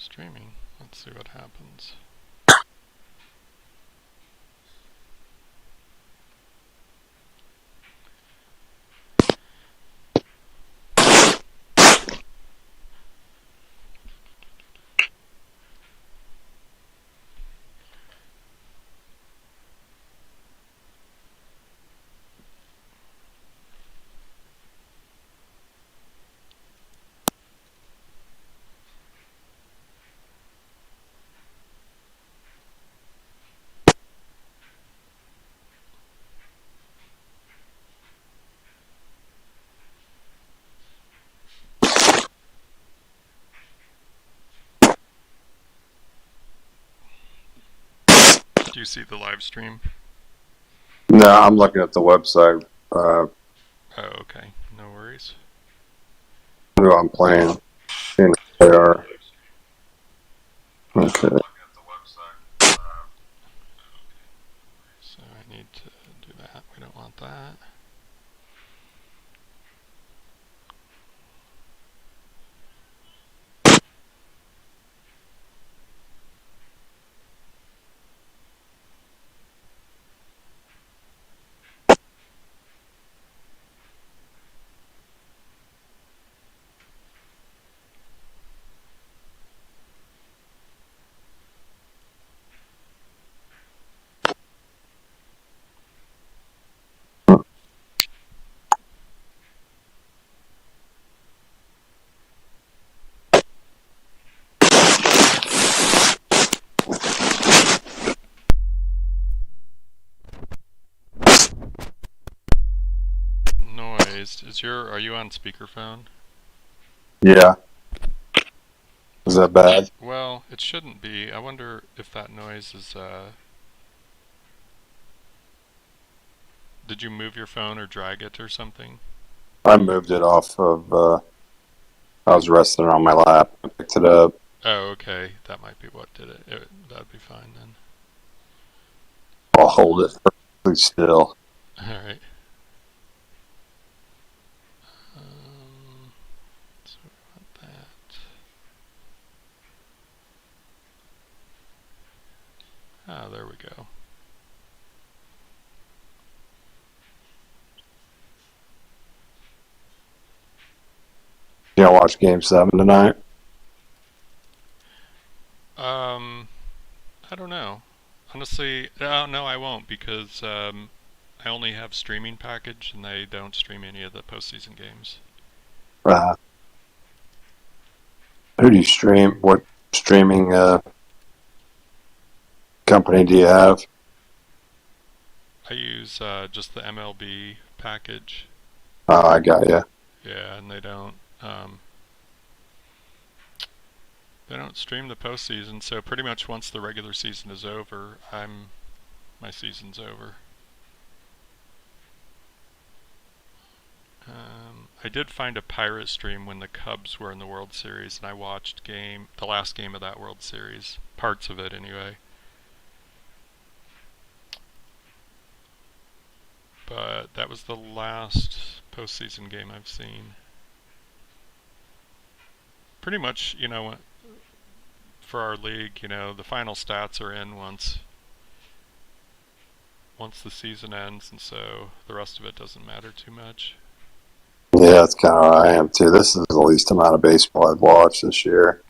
Streaming. Let's see what happens. Do you see the live stream? No, I'm looking at the website. Oh, okay. No worries. Who I'm playing. Seeing if they are. Okay. So I need to do that. We don't want that. Noise. Are you on speakerphone? Yeah. Is that bad? Well, it shouldn't be. I wonder if that noise is, did you move your phone or drag it or something? I moved it off of. I was resting on my lap. I picked it up. Oh, okay. That might be what did it. That'd be fine then. I'll hold it perfectly still. Alright. So we want that. Ah, there we go. You gonna watch Game 7 tonight? I don't know. Honestly, no, I won't because I only have streaming package and they don't stream any of the postseason games. Uh, who do you stream? What streaming company do you have? I use just the MLB package. Oh, I got you. Yeah, and they don't stream the postseason. So pretty much once the regular season is over, my season's over. I did find a pirate stream when the Cubs were in the World Series, and I watched the last game of that World Series, parts of it anyway. But that was the last postseason game I've seen. Pretty much, for our league, the final stats are in once the season ends, and so the rest of it doesn't matter too much. Yeah, that's kind of where I am too. This is the least amount of baseball I've watched this year.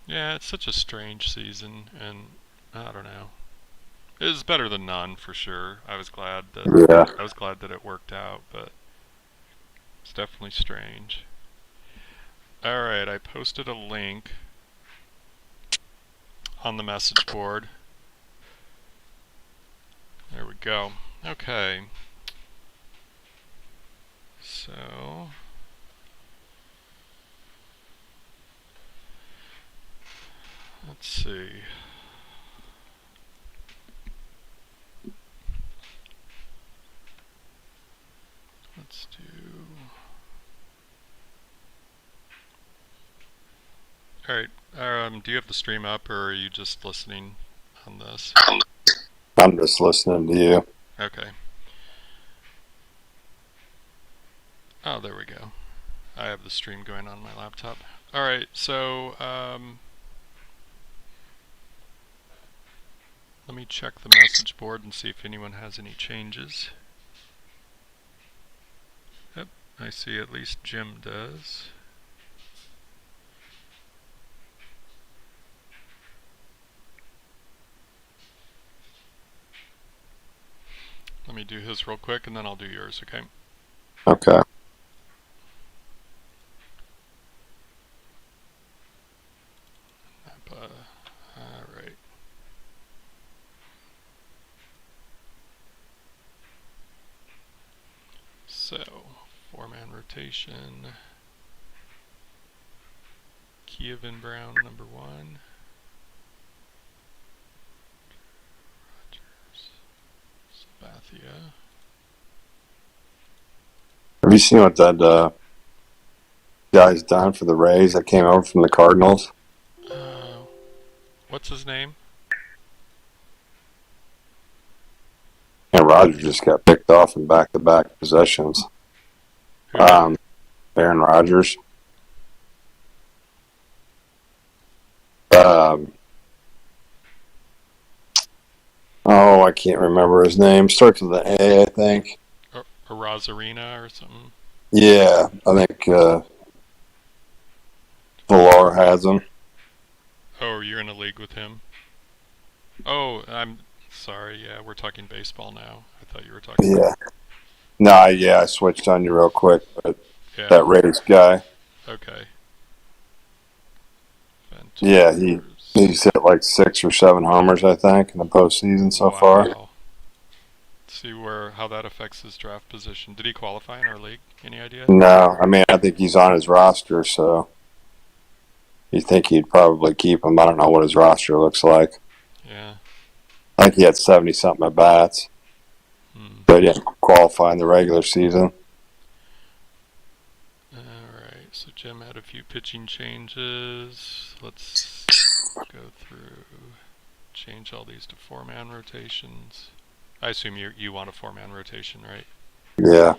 Yeah, it's such a strange season, and I don't know. It was better than none for sure. Yeah. I was glad that it worked out, but it's definitely strange. All right, I posted a link on the message board. There we go. Okay. So let's see. Let's do. All right. Do you have the stream up, or are you just listening on this? I'm just listening to you. Okay. Oh, there we go. I have the stream going on my laptop. All right. So Let me check the message board and see if anyone has any changes. Yep, I see at least Jim does. Let me do his real quick and then I'll do yours, okay? Okay. Alright. So, 4-man rotation. Kevin Brown, number 1. Rogers. Sabathia. Have you seen what that guy's done for the Rays that came over from the Cardinals? What's his name? And Rogers just got picked off in back-to-back possessions. Who did? Aaron Rodgers. I can't remember his name. Starts with an A, I think. A Rosarina or something? Yeah, I think Villar has him. Oh, you're in a league with him? Oh, I'm sorry. Yeah, we're talking baseball now. I thought you were talking. Yeah. Nah, yeah, I switched on you real quick, but Yeah. that Rays guy. Okay. Yeah, he's hit like 6 or 7 homers, I think, in the postseason so far. Wow. See how that affects his draft position. Did he qualify in our league? Any idea? No, I mean, I think he's on his roster, so you think he'd probably keep him. I don't know what his roster looks like. Yeah. I think he had 70-something at bats. But he didn't qualify in the regular season. Alright, so Jim had a few pitching changes. Let's go through, change all these to 4-man rotations. I assume you want a 4-man rotation, right? Yeah.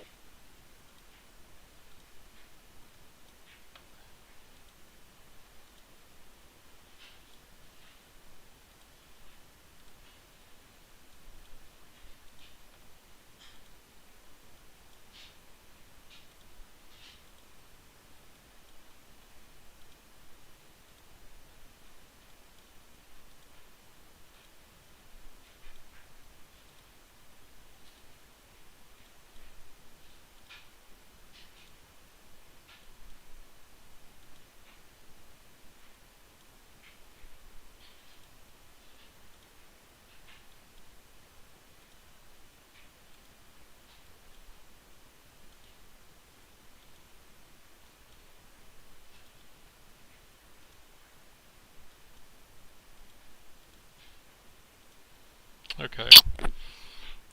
Okay.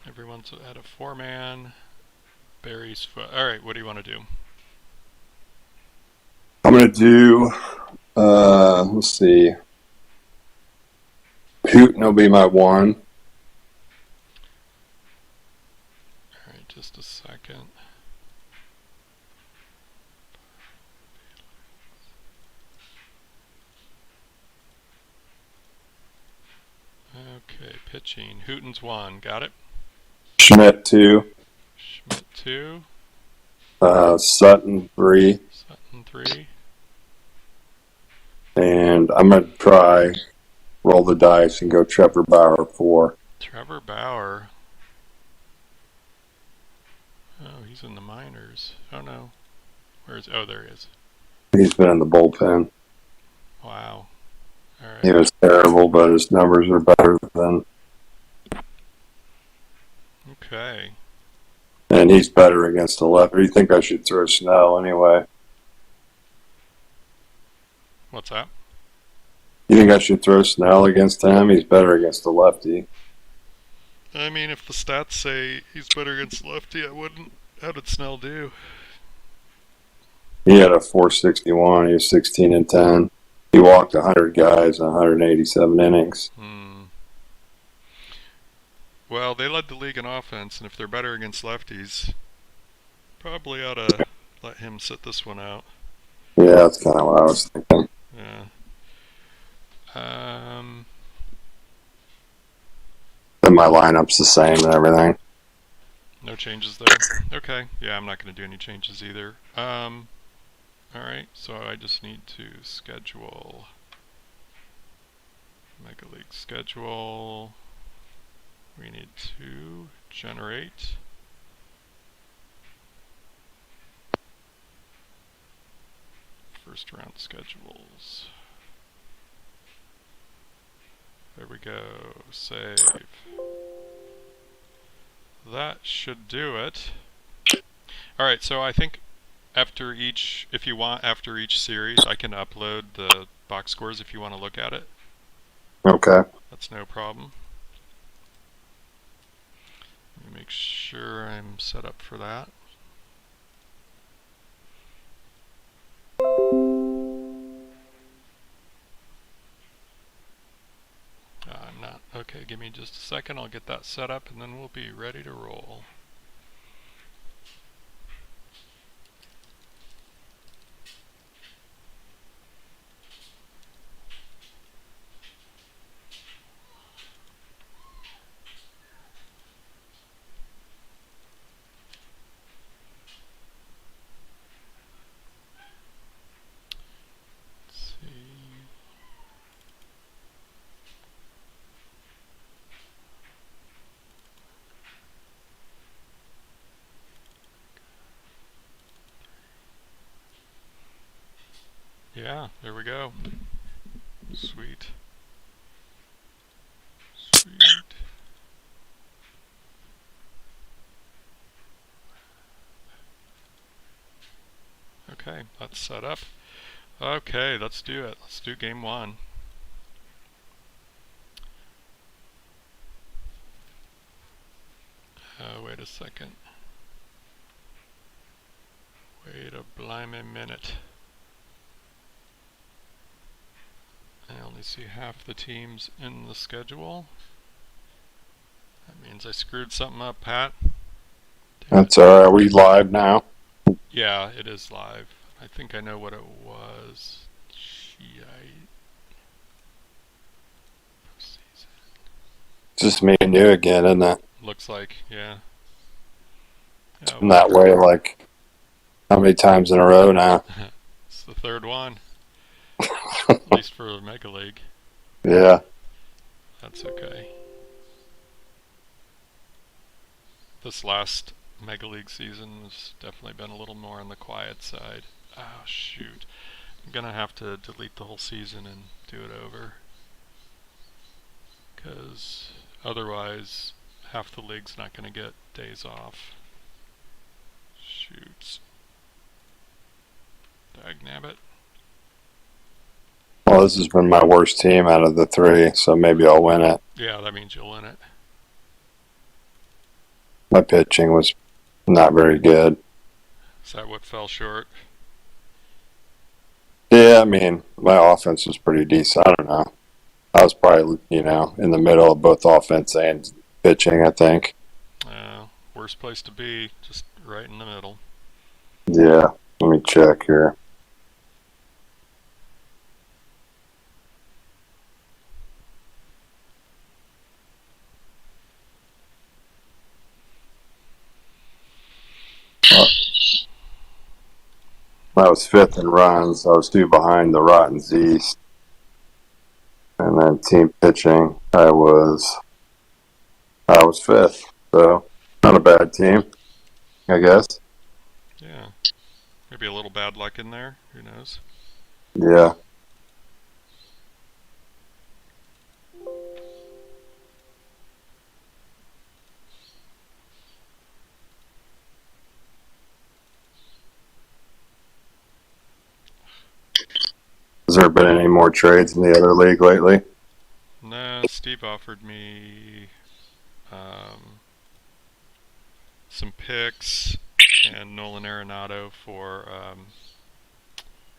Everyone's at a 4-man. Barry's foot. Alright, what do you want to do? I'm going to do, let's see. Putin will be my 1. Alright, just a second. Okay, pitching. Hooten's 1. Got it? Schmidt 2. Schmidt 2. Sutton 3. Sutton 3. And I'm going to try roll the dice and go Trevor Bauer 4. Trevor Bauer. Oh, he's in the minors. Oh no. Oh, there he is. He's been in the bullpen. Wow. All right. He was terrible, but his numbers are better than. Okay. And he's better against the left. Or you think I should throw Snell anyway? What's that? You think I should throw Snell against him? He's better against the lefty. I mean, if the stats say he's better against lefty, I wouldn't. How did Snell do? He had a 461. He was 16-10. He walked 100 guys in 187 innings. Well, they led the league in offense, and if they're better against lefties, probably ought to let him sit this one out. Yeah, that's kind of what I was thinking. Yeah. Then my lineup's the same and everything. No changes there. Okay, yeah, I'm not going to do any changes either. Alright, so I just need to schedule Mega League schedule. We need to generate first round schedules. There we go. Save. That should do it. Alright, so I think after each, if you want, after each series, I can upload the box scores if you want to look at it. Okay. That's no problem. Let me make sure I'm set up for that. I'm not. Okay, give me just a second. I'll get that set up and then we'll be ready to roll. Let's see. Yeah, there we go. Sweet. Sweet. Okay, that's set up. Okay, let's do it. Let's do game one. Wait a second. Wait a blimey minute. I only see half the teams in the schedule. That means I screwed something up, Pat. That's all right. Are we live now? Yeah, it is live. I think I know what it was. Postseason. Just me and you again, isn't it? Looks like, yeah. It's been that way like how many times in a row now? It's the third one. At least for Mega League. Yeah. That's okay. This last Mega League season has definitely been a little more on the quiet side. Oh, shoot. I'm gonna have to delete the whole season and do it over. Because otherwise, half the league's not gonna get days off. Shoots. Dagnabbit. Well, this has been my worst team out of the three, so maybe I'll win it. Yeah, that means you'll win it. My pitching was not very good. Is that what fell short? Yeah, I mean, my offense was pretty decent. I don't know. I was probably, in the middle of both offense and pitching, I think. Worst place to be, just right in the middle. Yeah, let me check here. I was fifth in runs. I was two behind the Rottens East. And then team pitching, I was fifth. So not a bad team, I guess. Yeah. Maybe a little bad luck in there. Who knows? Yeah. Has there been any more trades in the other league lately? No, Steve offered me some picks and Nolan Arenado for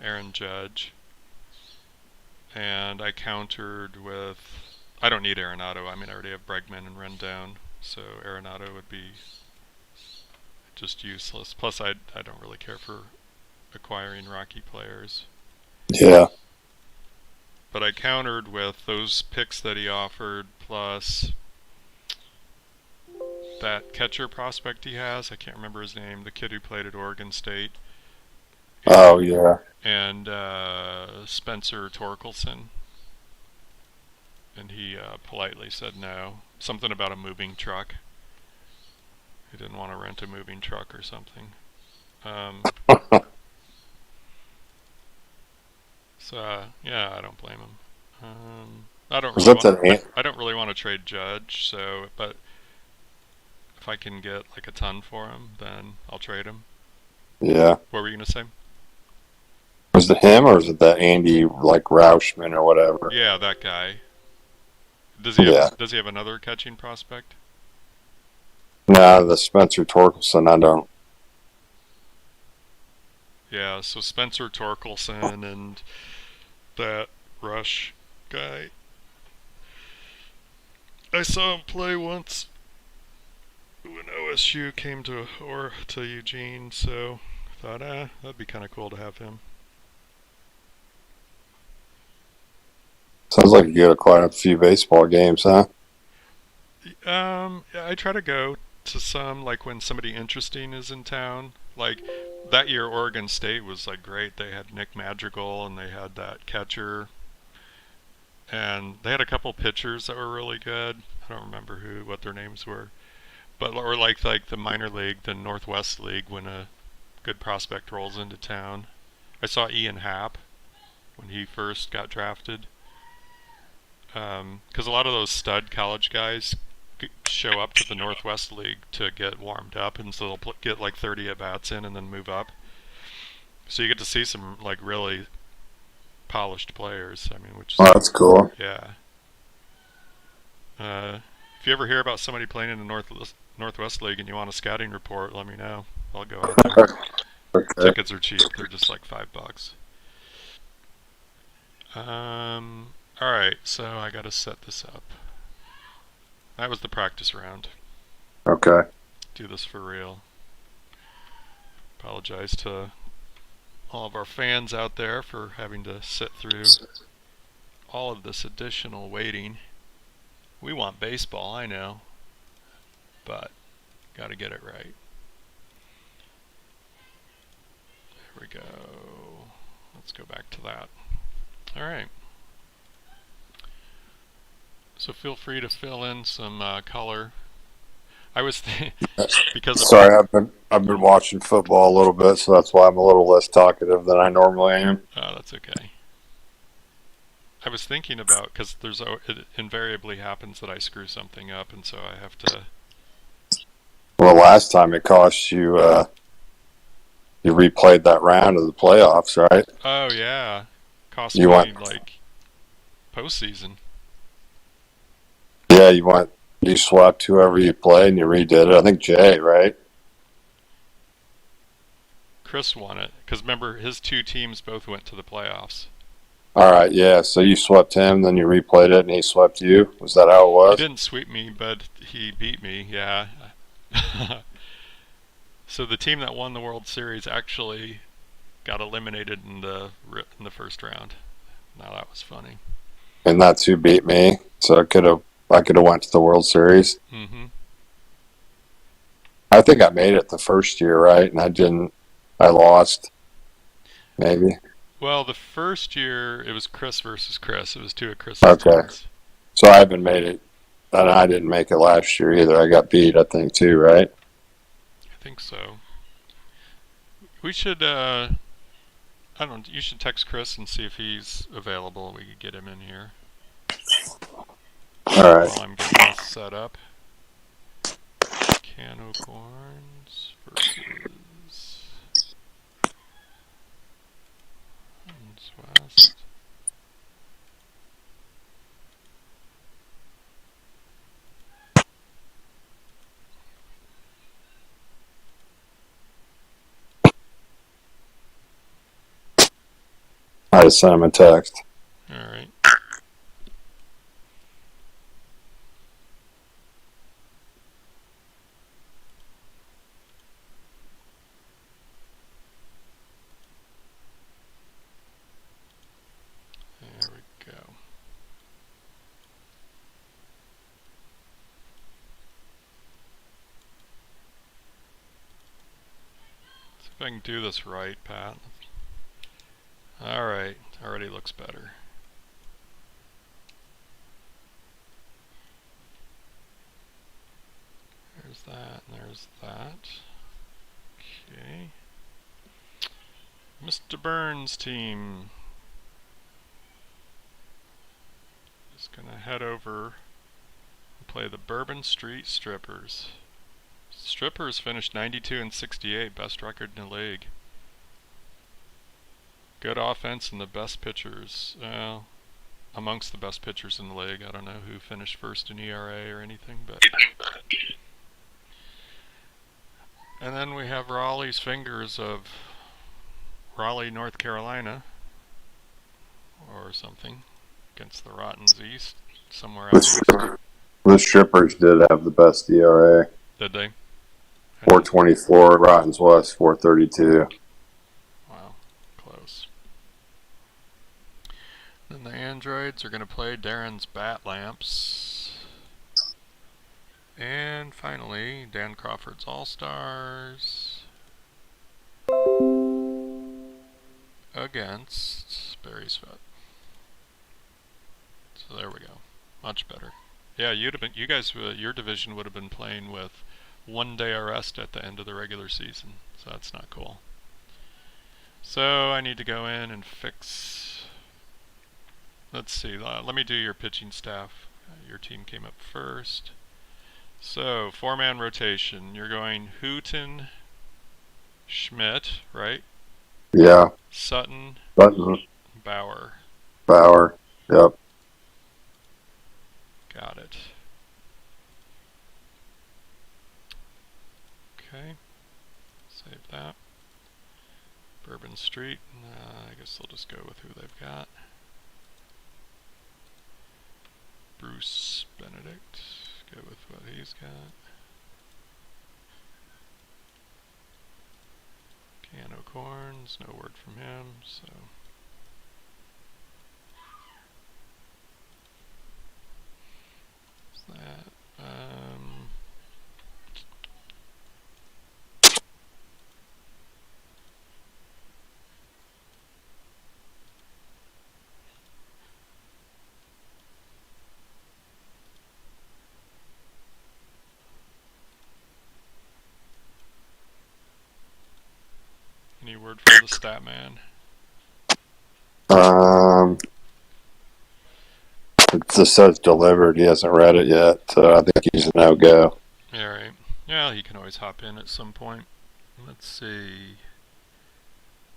Aaron Judge. And I countered with, I don't need Arenado. I mean, I already have Bregman and Rendon, so Arenado would be just useless. Plus, I don't really care for acquiring Rocky players. Yeah. But I countered with those picks that he offered, plus that catcher prospect he has. I can't remember his name. The kid who played at Oregon State. Oh yeah. And Spencer Torkelson. And he politely said no. Something about a moving truck. He didn't want to rent a moving truck or something. Yeah, I don't blame him. I don't Was really that want. the I don't really want to trade Judge. So, but if I can get like a ton for him, then I'll trade him. Yeah. What were you gonna say? Was it him or was it that Andy like Rauschman or whatever? Yeah, that guy. Yeah. Does he have another catching prospect? Nah, the Spencer Torkelson, I don't. Yeah, so Spencer Torkelson and that Rush guy. I saw him play once when OSU came to Eugene, so I thought, that'd be kind of cool to have him. Sounds like you go to quite a few baseball games, huh? Yeah, I try to go to some, like when somebody interesting is in town. Like that year, Oregon State was like great. They had Nick Madrigal and they had that catcher, and they had a couple pitchers that were really good. I don't remember what their names were, but or like the minor league, the Northwest League, when a good prospect rolls into town. I saw Ian Happ when he first got drafted. Because a lot of those stud college guys show up to the Northwest League to get warmed up, and so they'll get like 30 at bats in and then move up. So you get to see some like really polished players. I mean, which is Oh, that's cool. yeah. If you ever hear about somebody playing in the Northwest League and you want a scouting report, let me know. I'll go out there. Okay. Tickets are cheap; they're just like $5. All right, so I gotta set this up. That was the practice round. Okay. Do this for real. Apologize to all of our fans out there for having to sit through all of this additional waiting. We want baseball, I know, but gotta get it right. There we go. Let's go back to that. All right. So feel free to fill in some color. I was because of Sorry, I've been watching football a little bit, so that's why I'm a little less talkative than I normally am. oh, that's okay. I was thinking about because it invariably happens that I screw something up, and so I have to. Well, last time it cost you, you replayed that round of the playoffs, right? Oh yeah, cost You me went, like postseason. yeah, you swapped whoever you played and you redid it. I think Jay, right? Chris won it because remember his two teams both went to the playoffs. All right, yeah. So you swept him, then you replayed it, and he swept you. Was that how it He was? didn't sweep me, but he beat me. Yeah. So the team that won the World Series actually got eliminated in the first round. Now that was funny. And that's who beat me. So I could have went to the World Series. Mm-hmm. I think I made it the first year, right? And I didn't. I lost. Maybe. Well, the first year it was Chris versus Chris. It was two of Chris's Okay. teams. So I haven't made it, and I didn't make it last year either. I got beat, I think, too, right? I think so. We should. I don't. You should text Chris and see if he's available. We could get him in here All right. while I'm getting this set up. Can of corns versus West. I just sent him a text. All right. There we go. If I can do this right, Pat. Alright, already looks better. There's that, and there's that. Okay. Mr. Burns' team. Just gonna head over and play the Bourbon Street Strippers. Strippers finished 92 and 68, best record in the league. Good offense and the best pitchers. Amongst the best pitchers in the league. I don't know who finished first in ERA or anything, but. And then we have Raleigh's Fingers of Raleigh, North Carolina, or something, against the Rottens East, somewhere out east. The Strippers did have the best ERA. Did they? 4.24. Rottens West 4.32. Wow, close. Then the Androids are going to play Darren's Bat Lamps. And finally, Dan Crawford's All-Stars against Barry's Foot. So there we go. Much better. Yeah, you guys, your division would have been playing with 1 day of rest at the end of the regular season. So that's not cool. So I need to go in and fix. Let's see. Let me do your pitching staff. Your team came up first. So 4-man rotation. You're going Hooten, Schmidt, right? Yeah. Sutton, Bauer. Yep. Got it. Okay. Save that. Bourbon Street. I guess I'll just go with who they've got. Bruce Benedict. Go with what he's got. Can of Corns. No word from him, so. What's that? Any word from the stat man? It just says delivered. He hasn't read it yet, so I think he's a no-go. Yeah, right. Yeah, he can always hop in at some point. Let's see.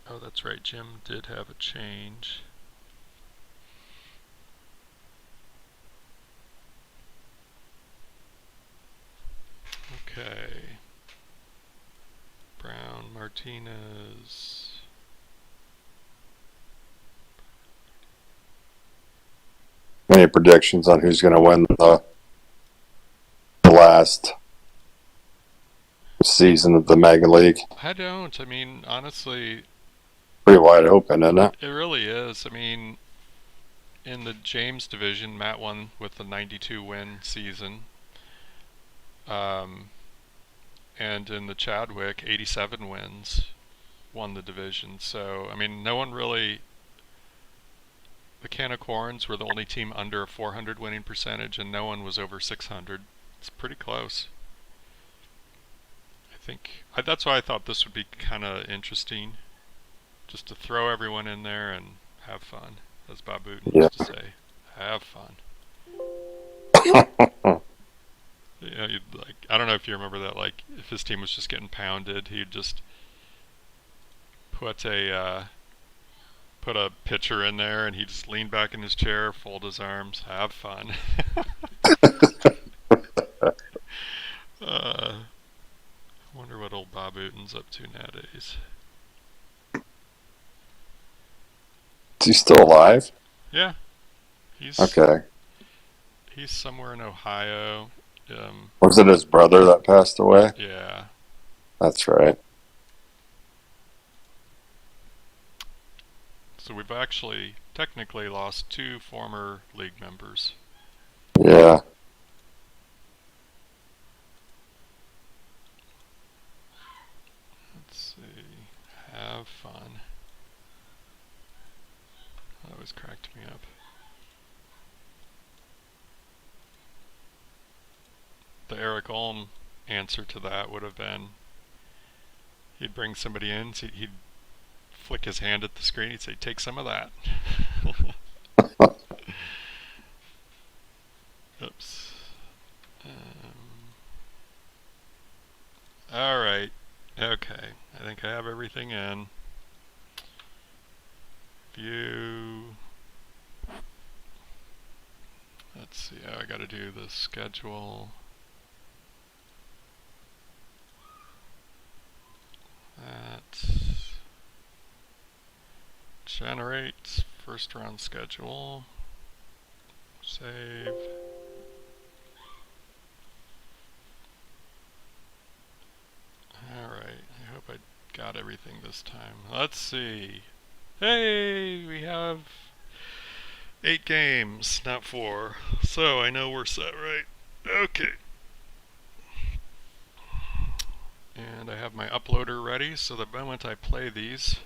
Oh, that's right. Jim did have a change. Okay. Brown, Martinez. Any predictions on who's going to win the last season of the Mega League? I don't. I mean, honestly, pretty wide open, isn't it? It really is. I mean, in the James division, Matt won with the 92 win season. And in the Chadwick, 87 wins, won the division. So, I mean, no one really. The Can of Corns were the only team under a 400 winning percentage, and no one was over 600. It's pretty close. I think that's why I thought this would be kind of interesting, just to throw everyone in there and have fun, as Bob Booten used to say. Have fun. Yeah, I don't know if you remember that. Like, if his team was just getting pounded, he'd just put a pitcher in there, and he'd just lean back in his chair, fold his arms, have fun. I wonder what old Bob Booten's up to nowadays. Is he still alive? Yeah, he's okay. He's somewhere in Ohio. Was it his brother that passed away? Yeah. That's right. So we've actually technically lost 2 former league members. Yeah. Let's see. the Eric Ulm answer to that would have been he'd bring somebody in, so he'd flick his hand at the screen, he'd say, "Take some of that." Oops. Alright. Okay. I think I have everything in. View. Let's see. I gotta do the schedule. That generates first round schedule. Save. Alright, I hope I got everything this time. Let's see. Hey, we have 8 games, not 4. So I know we're set, right? Okay. And I have my uploader ready, so the moment I play these,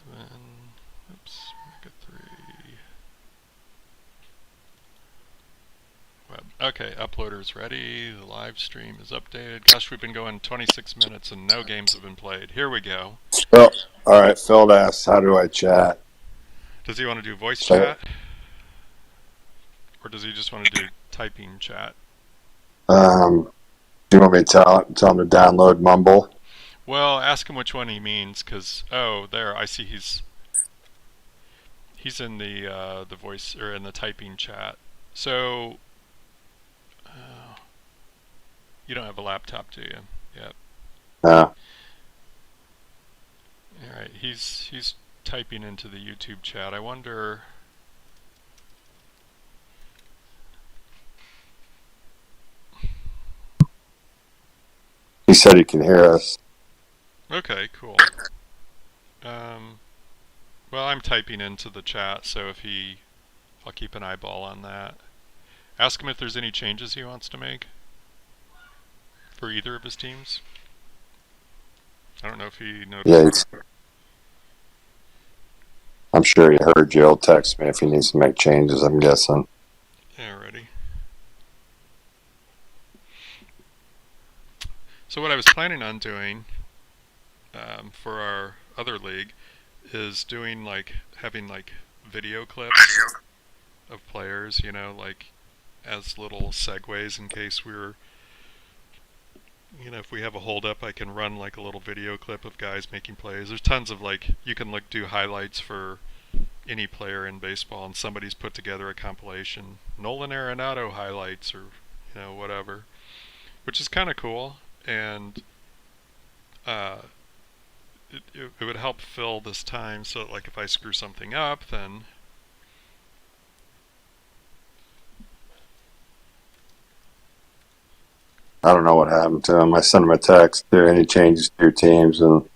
7, oops, make it 3. Web. Okay, uploader's ready, the live stream is updated. Gosh, we've been going 26 minutes and no games have been played. Here we go. Oh, all right. Phil asks, how do I chat? Does he want to do voice chat? Or does he just want to do typing chat? Do you want me to tell him to download Mumble? Well, ask him which one he means, because, oh, there, I see he's in the voice, or in the typing chat. So, you don't have a laptop, do you? Yep. No. Alright, he's typing into the YouTube chat. I wonder... He said he can hear us. Okay, cool. Well, I'm typing into the chat, so I'll keep an eyeball on that. Ask him if there's any changes he wants to make for either of his teams. I don't know if he noticed. Yeah, I'm sure he heard you. He'll text me if he needs to make changes, I'm guessing. Alrighty. So what I was planning on doing for our other league is doing having video clips of players, as little segues in case if we have a hold up, I can run a little video clip of guys making plays. There's tons of you can do highlights for any player in baseball, and somebody's put together a compilation, Nolan Arenado highlights, or whatever, which is kind of cool, and it would help fill this time, so that, if I screw something up, then I don't know what happened to him. I sent him a text. There any changes to your teams, and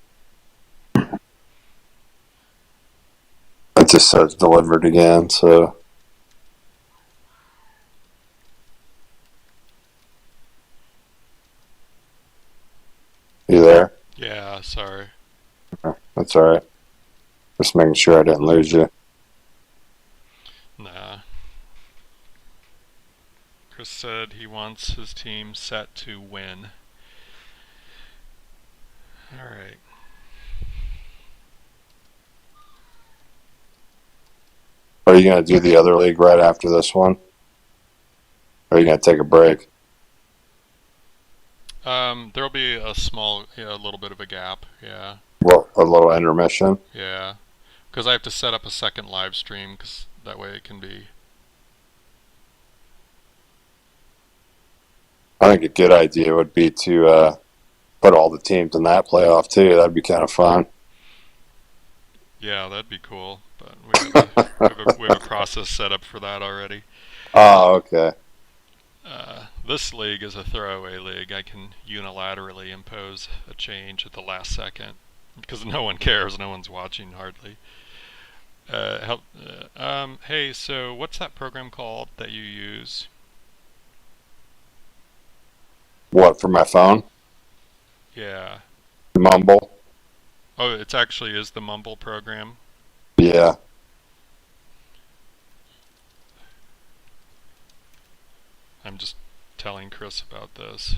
it just says delivered again. So you there? yeah, sorry. That's all right. Just making sure I didn't lose you. Nah. Chris said he wants his team set to win. Alright. Are you going to do the other league right after this one? Or are you going to take a break? There'll be a little bit of a gap, yeah. Well, a little intermission? Yeah. Because I have to set up a second live stream, because that way it can be... I think a good idea would be to put all the teams in that playoff, too. That'd be kind of fun. Yeah, that'd be cool, but we have a process set up for that already. Oh, okay. This league is a throwaway league. I can unilaterally impose a change at the last second because no one cares. No one's watching hardly. Hey, so what's that program called that you use? What, for my phone? Yeah. Mumble? Oh, it actually is the Mumble program. I'm just telling Chris about this.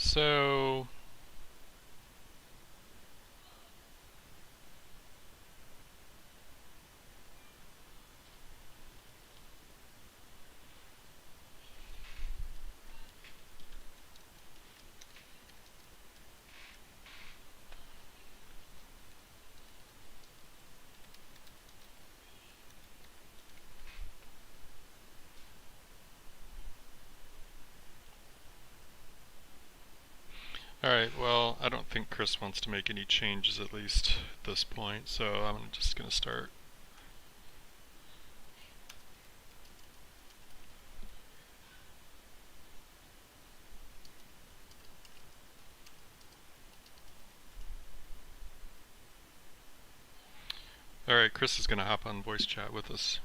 So alright, well, I don't think Chris wants to make any changes at least at this point, so I'm just going to start. Alright, Chris is going to hop on voice chat with us.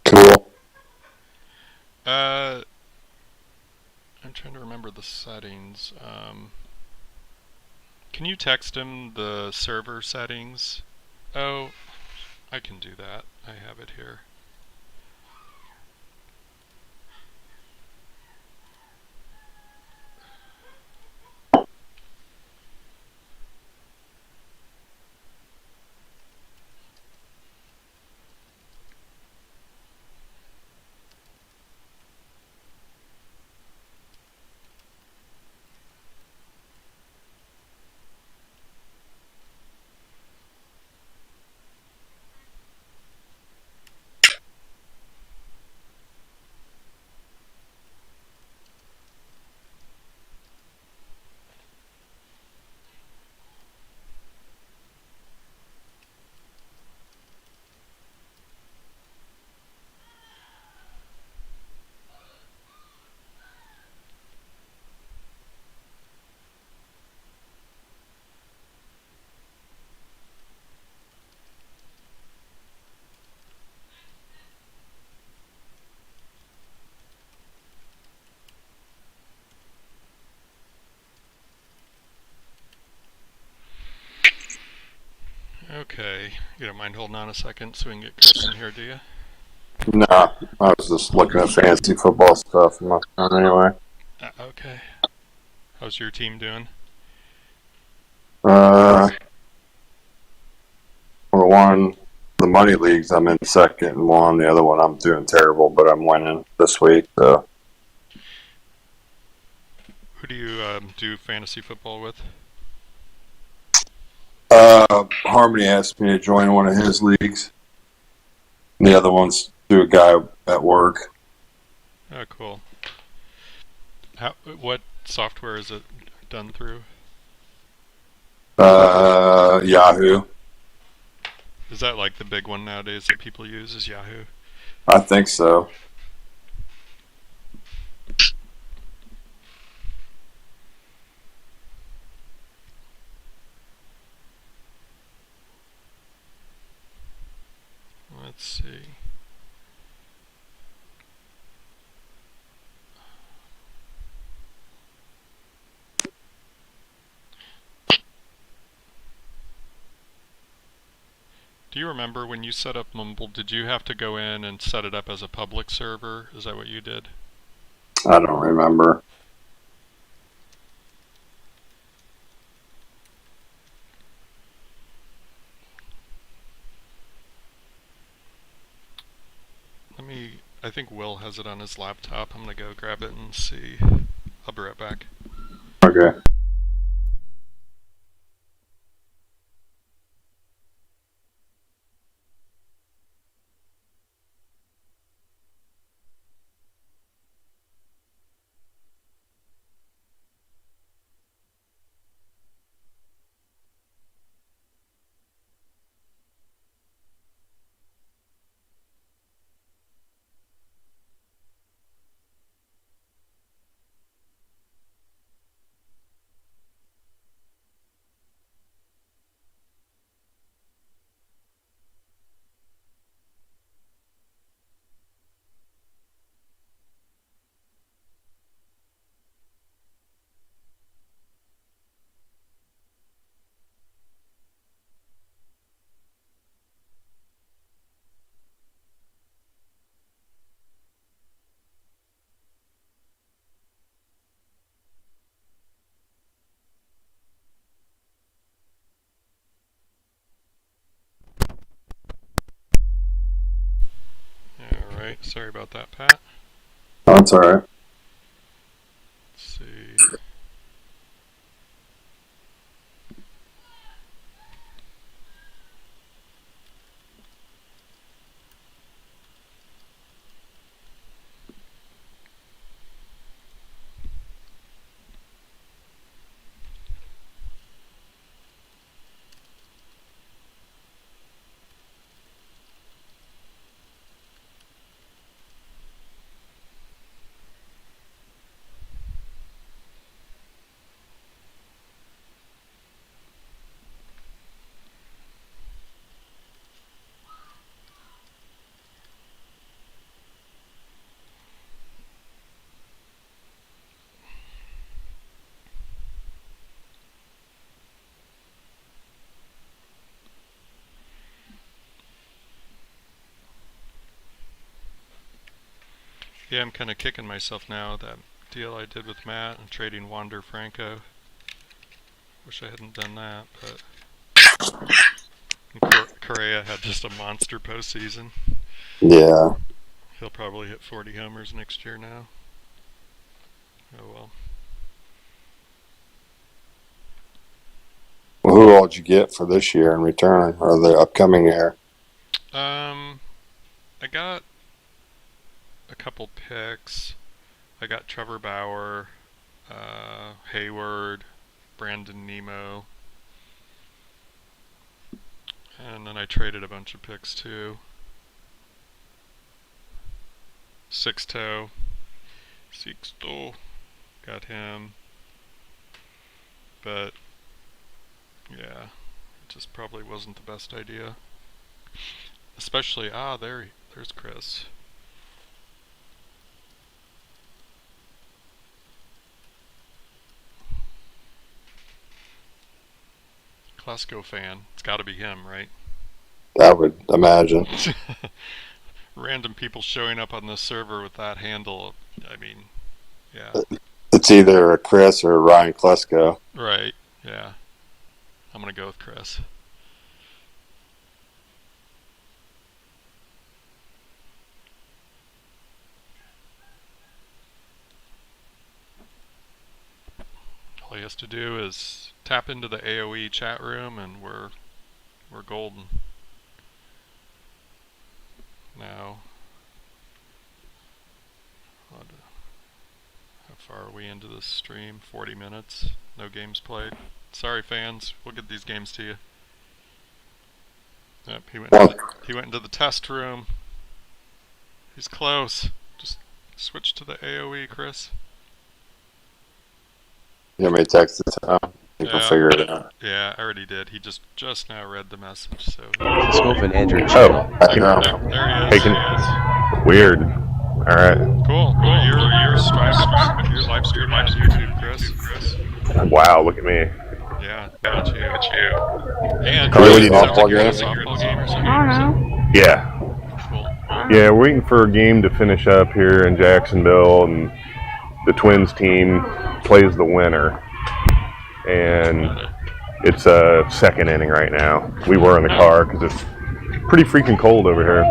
Cool. I'm trying to remember the settings. Can you text him the server settings? Oh, I can do that. I have it here. Okay, you don't mind holding on a second so we can get Chris in here, do you? Nah, I was just looking at fantasy football stuff on my phone anyway. Okay. How's your team doing? For one, the money leagues I'm in second, and one the other one I'm doing terrible, but I'm winning this week. So Who do you do fantasy football with? Harmony asked me to join one of his leagues. And the other one's through a guy at work. Oh, cool. What software is it done through? Yahoo. Is that like the big one nowadays that people use? Is Yahoo? I think so. Let's see. Do you remember when you set up Mumble, did you have to go in and set it up as a public server? Is that what you did? I don't remember. I think Will has it on his laptop. I'm gonna go grab it and see. I'll be right back. Okay. Sorry about that, Pat. Oh, that's all right. Let's see. Yeah, I'm kind of kicking myself now. That deal I did with Matt and trading Wander Franco. Wish I hadn't done that, but Correa had just a monster postseason. Yeah. He'll probably hit 40 homers next year now. Oh well. Well, who all did you get for this year in return, or the upcoming year? I got a couple picks. I got Trevor Bauer, Hayward, Brandon Nemo, and then I traded a bunch of picks too. Sixto, got him, but yeah, it just probably wasn't the best idea. Especially, there's Chris. Klesko fan. It's got to be him, right? I would imagine. Random people showing up on the server with that handle. I mean, yeah. It's either a Chris or a Ryan Klesko. Right, yeah. I'm going to go with Chris. All he has to do is tap into the AOE chat room and we're golden. Now, how far are we into this stream? 40 minutes. No games played. Sorry, fans. We'll get these games to you. Yep, he went into the test room. He's close. Just switch to the AOE, Chris. You want me to text it to him? You can figure it out. Yeah, I already did. He just now read the message, so... Scovin entered channel. There he is. Weird. Alright. Cool. You're live streaming on YouTube, Chris. Wow, look at me. Yeah, got you. And Are we you softball sound like game? a softball game or something. I don't know. Yeah. Cool. Yeah, we're waiting for a game to finish up here in Jacksonville, and the Twins team plays the winner. And it's a second inning right now. We were in the car because it's pretty freaking cold over here.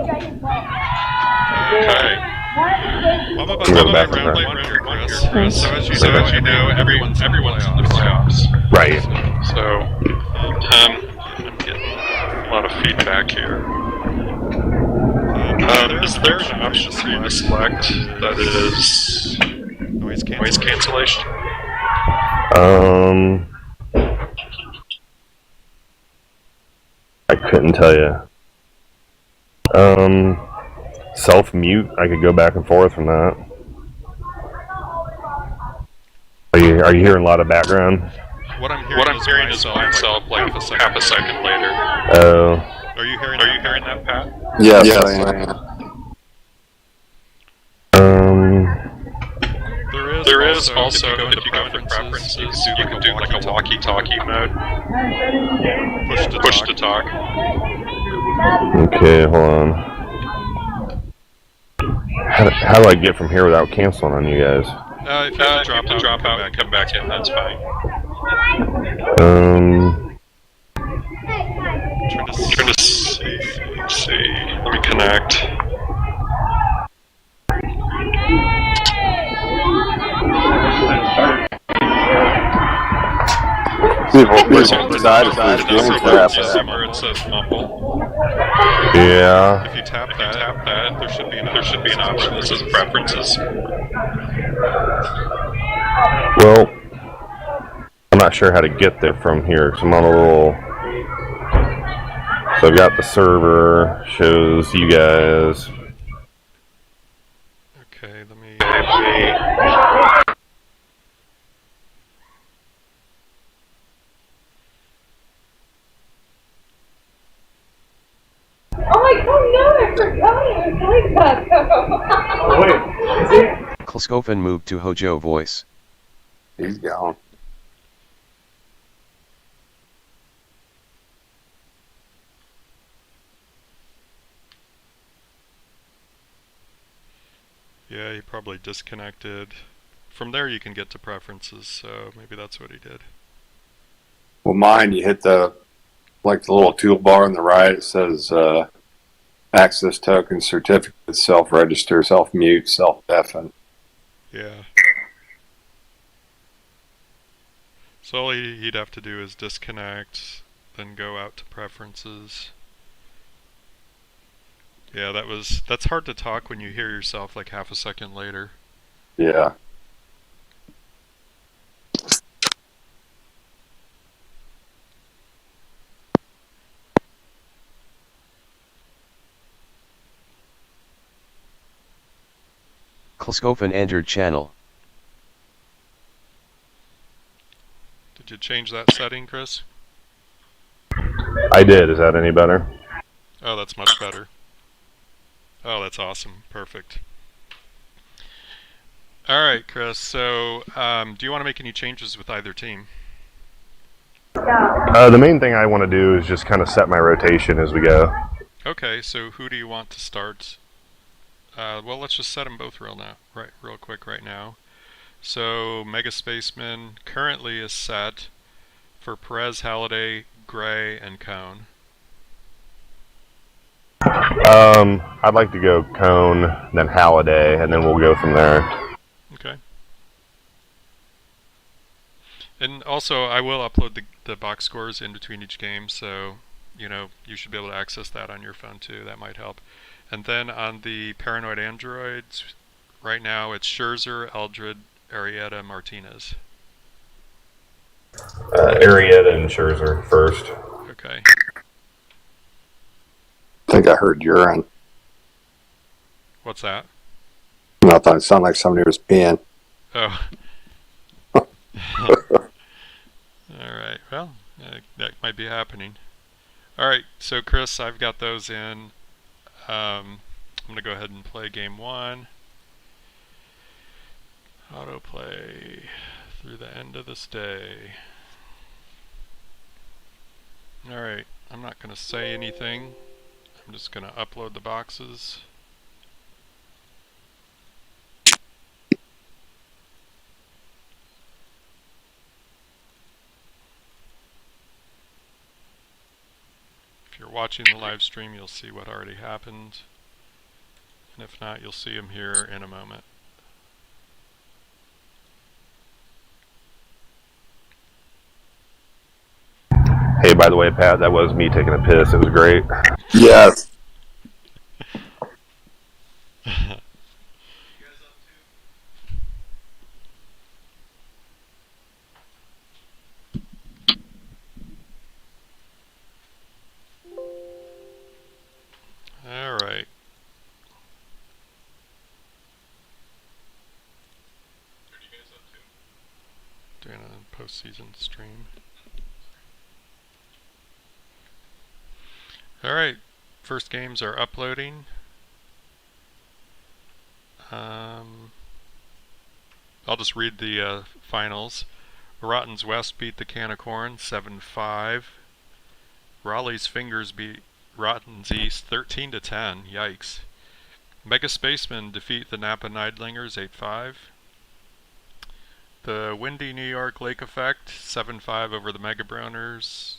Okay. Well, I'm about to Go back play to round that. one here, Chris. So as you know, everyone's in the playoffs. Right. So, I'm getting a lot of feedback here. Is there an option for you to select that is noise cancellation? I couldn't tell you. Self-mute, I could go back and forth from that. Are you hearing a lot of background? What I'm hearing is myself like half a second later. Oh. Are you hearing that, Pat? Yes, I am. There is also if you go into preferences, you can do like a walkie-talkie mode. Push to talk. Okay, hold on. How do I get from here without canceling on you guys? If you have to drop out and come back in, that's fine. Trying to see. Let me connect. People are Where's pretty excited for this game to you see happen. where it says mumble? Yeah. If you tap that, there should be an option that says preferences. Well, I'm not sure how to get there from here. So I'm on a little. So I've got the server, shows you guys. Okay, let me. Oh no, I forgot I was like that though. Klskofen moved to Hojo voice. He's gone. Yeah, he probably disconnected. From there you can get to preferences, so maybe that's what he did. Well, mine, you hit the little toolbar on the right. It says access token, certificate, self-register, self-mute, self-deafen. Yeah. So all he'd have to do is disconnect, then go out to preferences. Yeah, that's hard to talk when you hear yourself like half a second later. Yeah. Klskofen entered channel. Did you change that setting, Chris? I did. Is that any better? Oh, that's much better. Oh, that's awesome. Perfect. Alright, Chris, so do you want to make any changes with either team? The main thing I want to do is just kind of set my rotation as we go. Okay, so who do you want to start? Well, let's just set them both real quick right now. So Mega Spaceman currently is set for Perez, Halliday, Gray, and Cone. I'd like to go Cone, then Halliday, and then we'll go from there. Okay. And also, I will upload the box scores in between each game, so you should be able to access that on your phone too. That might help. And then on the Paranoid Androids, right now it's Scherzer, Eldred, Arrieta, Martinez. Arrieta and Scherzer first. Okay. I think I heard urine. What's that? I thought it sounded like somebody was peeing. Oh. Alright, well, that might be happening. Alright, so Chris, I've got those in. I'm going to go ahead and play game 1. Autoplay through the end of this day. Alright, I'm not going to say anything. I'm just going to upload the boxes. If you're watching the live stream, you'll see what already happened. And if not, you'll see them here in a moment. Hey, by the way, Pat, that was me taking a piss. It was great. Yes. Alright. Doing a postseason stream. Alright, first games are uploading. I'll just read the finals. Rotten's West beat the Can of Corn 7-5. Raleigh's Fingers beat Rotten's East 13-10. Yikes. Mega Spacemen defeat the Napa Nidlingers 8-5. The Windy New York Lake Effect 7-5 over the Mega Browners.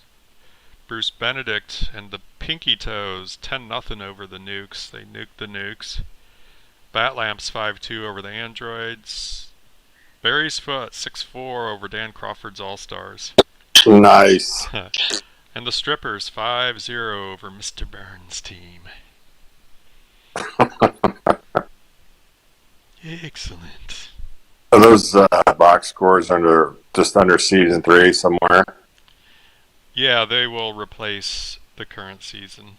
Bruce Benedict and the Pinky Toes 10-0 over the Nukes. They nuked the Nukes. Batlamps 5-2 over the Androids. Barry's Foot 6-4 over Dan Crawford's All-Stars. Nice. And the strippers 5-0 over Mr. Burns' team. Excellent. Are those box scores just under season 3 somewhere? Yeah, they will replace the current season.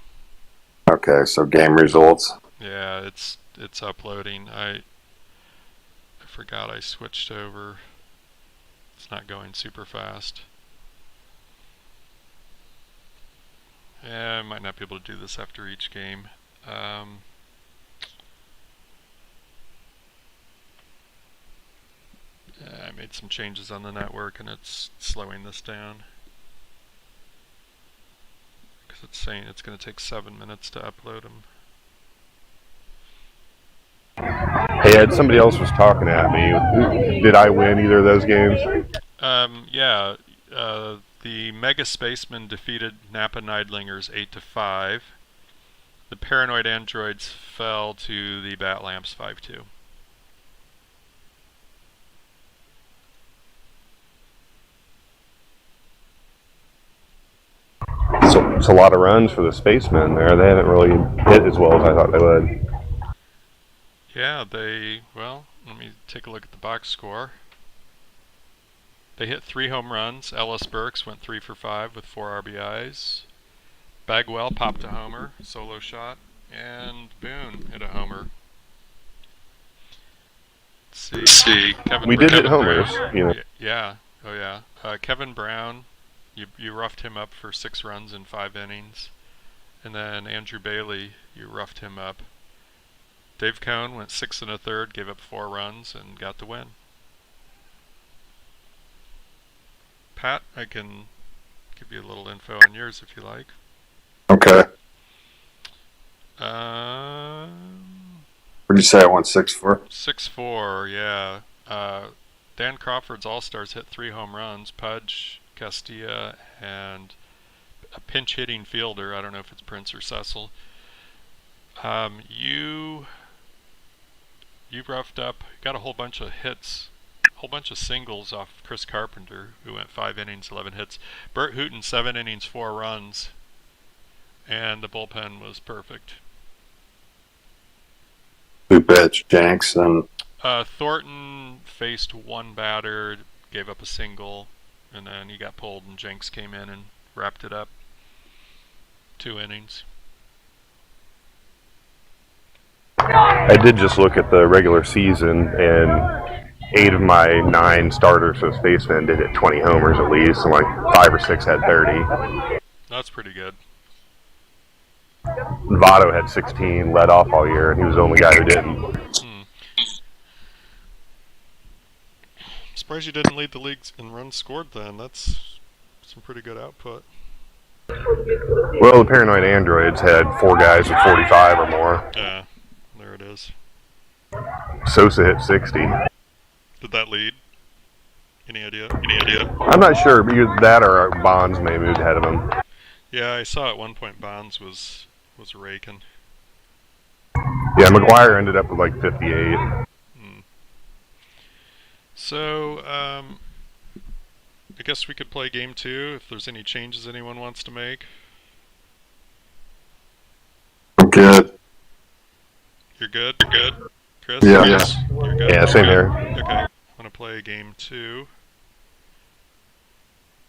Okay, so game results. Yeah, it's uploading. I forgot I switched over. It's not going super fast. Yeah, I might not be able to do this after each game. I made some changes on the network and it's slowing this down. Because it's saying it's going to take 7 minutes to upload them. Hey Ed, somebody else was talking at me. Did I win either of those games? Yeah. The Mega Spacemen defeated Napa Nidlingers 8-5. The Paranoid Androids fell to the Bat Lamps 5-2. So it's a lot of runs for the Spacemen there. They haven't really hit as well as I thought they would. Yeah, well, let me take a look at the box score. They hit 3 home runs. Ellis Burks went 3 for 5 with 4 RBIs. Bagwell popped a homer, solo shot, and Boone hit a homer. Let's see. We did hit homers, you know. Yeah. Oh yeah. Kevin Brown, you roughed him up for 6 runs in 5 innings, and then Andrew Bailey, you roughed him up. Dave Cohn went 6 1/3, gave up 4 runs, and got the win. Pat, I can give you a little info on yours if you like. Okay. What did you say I won 6-4? 6-4, yeah. Dan Crawford's All-Stars hit 3 home runs. Pudge, Castilla, and a pinch-hitting fielder. I don't know if it's Prince or Cecil. You roughed up, got a whole bunch of hits, a whole bunch of singles off Chris Carpenter, who went 5 innings, 11 hits. Bert Hooton, 7 innings, 4 runs. And the bullpen was perfect. Who pitched? Jenks and Thornton faced 1 batter, gave up a single, and then he got pulled, and Jenks came in and wrapped it up. 2 innings. I did just look at the regular season, and 8 of my 9 starters for the Spacemen did hit 20 homers at least, and like 5 or 6 had 30. That's pretty good. Votto had 16, led off all year, and he was the only guy who didn't. I'm surprised you didn't lead the league in runs scored then. That's some pretty good output. Well, the Paranoid Androids had 4 guys with 45 or more. Yeah, there it is. Sosa hit 60. Did that lead? Any idea? I'm not sure, but either that or Bonds may have moved ahead of him. Yeah, I saw at one point Bonds was raking. Yeah, McGuire ended up with like 58. So, I guess we could play game 2 if there's any changes anyone wants to make. I'm good. You're good? Chris? Yeah. Yes. You're good? Yeah, same here. Okay. I'm going to play game 2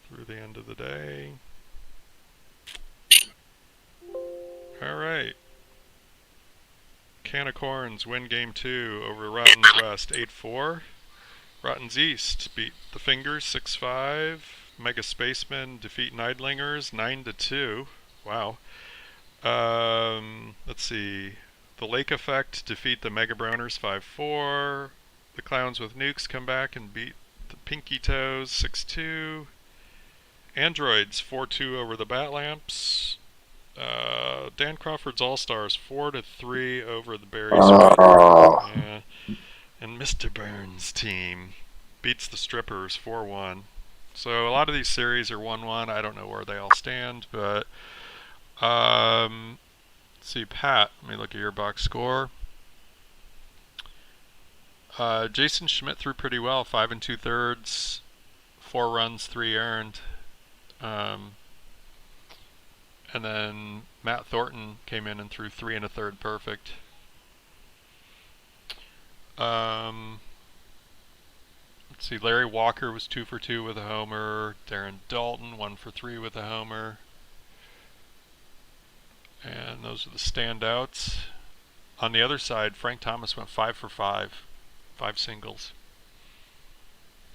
through the end of the day. Alright. Can of Corns win game 2 over Rotten's West 8-4. Rotten's East beat the Fingers 6-5. Mega Spacemen defeat Nidlingers 9-2. Wow. Let's see. The Lake Effect defeat the Mega Browners 5-4. The Clowns with Nukes come back and beat the Pinky Toes 6-2. Androids 4-2 over the Bat Lamps. Dan Crawford's All-Stars 4-3 over the Berries. Oh. Yeah. And Mr. Burns' team beats the Strippers 4-1. So a lot of these series are 1-1. I don't know where they all stand, but let's see, Pat, let me look at your box score. Jason Schmidt threw pretty well, 5 2/3, 4 runs, 3 earned. Um, and then Matt Thornton came in and threw 3 1/3 perfect. Let's see, Larry Walker was 2 for 2 with a homer. Darren Dalton 1 for 3 with a homer. And those are the standouts. On the other side, Frank Thomas went 5 for 5, 5 singles.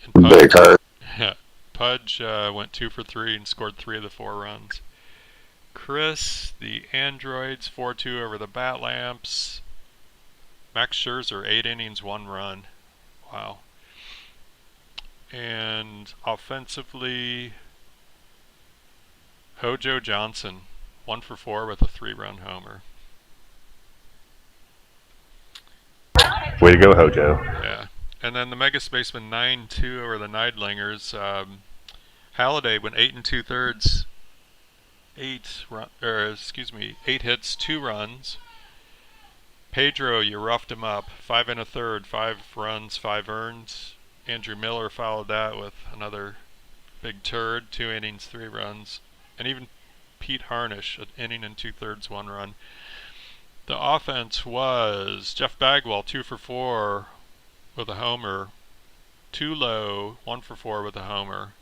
And Big hurt. Yeah, Pudge went 2 for 3 and scored 3 of the 4 runs. Chris, the Androids, 4-2 over the Bat Lamps. Max Scherzer, 8 innings, 1 run. Wow. And offensively, Hojo Johnson, 1 for 4 with a 3-run homer. Way to go, Hojo. Yeah. And then the Mega Spaceman 9-2 over the Neidlingers. Halliday went 8 2/3. 8 hits, 2 runs. Pedro, you roughed him up. 5 1/3, 5 runs, 5 earned. Andrew Miller followed that with another big turd, 2 innings, 3 runs. And even Pete Harnish, an inning and 2/3, 1 run. The offense was Jeff Bagwell, 2 for 4 with a homer. Tulo, 1 for 4 with a homer.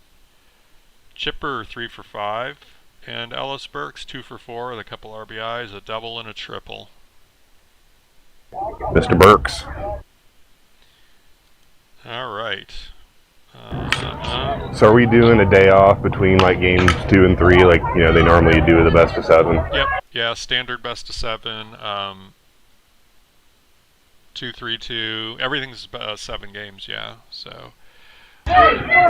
Chipper, 3 for 5. And Ellis Burks, 2 for 4 with a couple RBIs, a double and a triple. Mr. Burks. All right. So are we doing a day off between like games 2 and 3, like they normally do the best of 7? Yep. Yeah, standard best of 7. 2-3-2. Everything's 7 games. Yeah. So.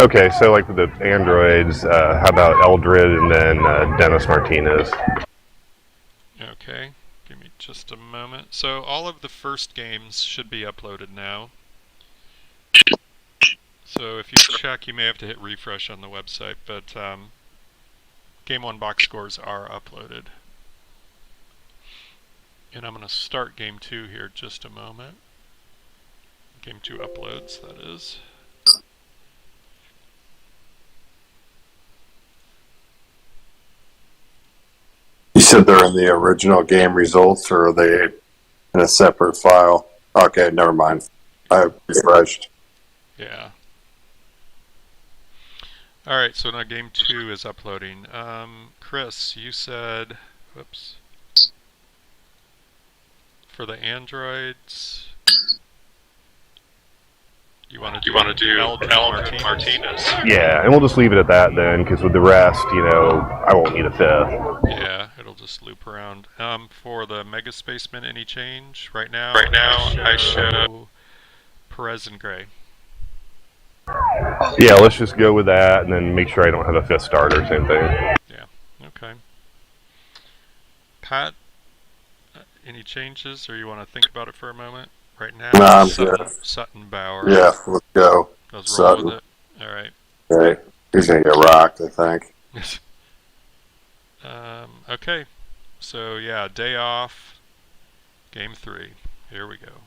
Okay, so like with the Androids, how about Eldred and then Dennis Martinez? Okay. Give me just a moment. So all of the first games should be uploaded now. So if you check, you may have to hit refresh on the website, but Game 1 box scores are uploaded. And I'm going to start Game 2 here just a moment. Game 2 uploads, that is. You said they're in the original game results, or are they in a separate file? Okay, never mind. I refreshed. Yeah. Alright, so now Game 2 is uploading. Chris, you said, whoops, for the Androids, you want to do Eldred Martinez? Yeah, and we'll just leave it at that then, because with the rest, I won't need a 5th. Yeah, it'll just loop around. For the Mega Spaceman, any change? Right now I show Perez and Gray. Yeah, let's just go with that, and then make sure I don't have a 5th starter, same thing. Yeah, okay. Pat, any changes, or you want to think about it for a moment? Right now, No, Sutton Bauer. Yeah, let's go. Let's roll with it. All right. Okay. He's going to get rocked, I think. Okay. So, yeah, day off. Game 3. Here we go.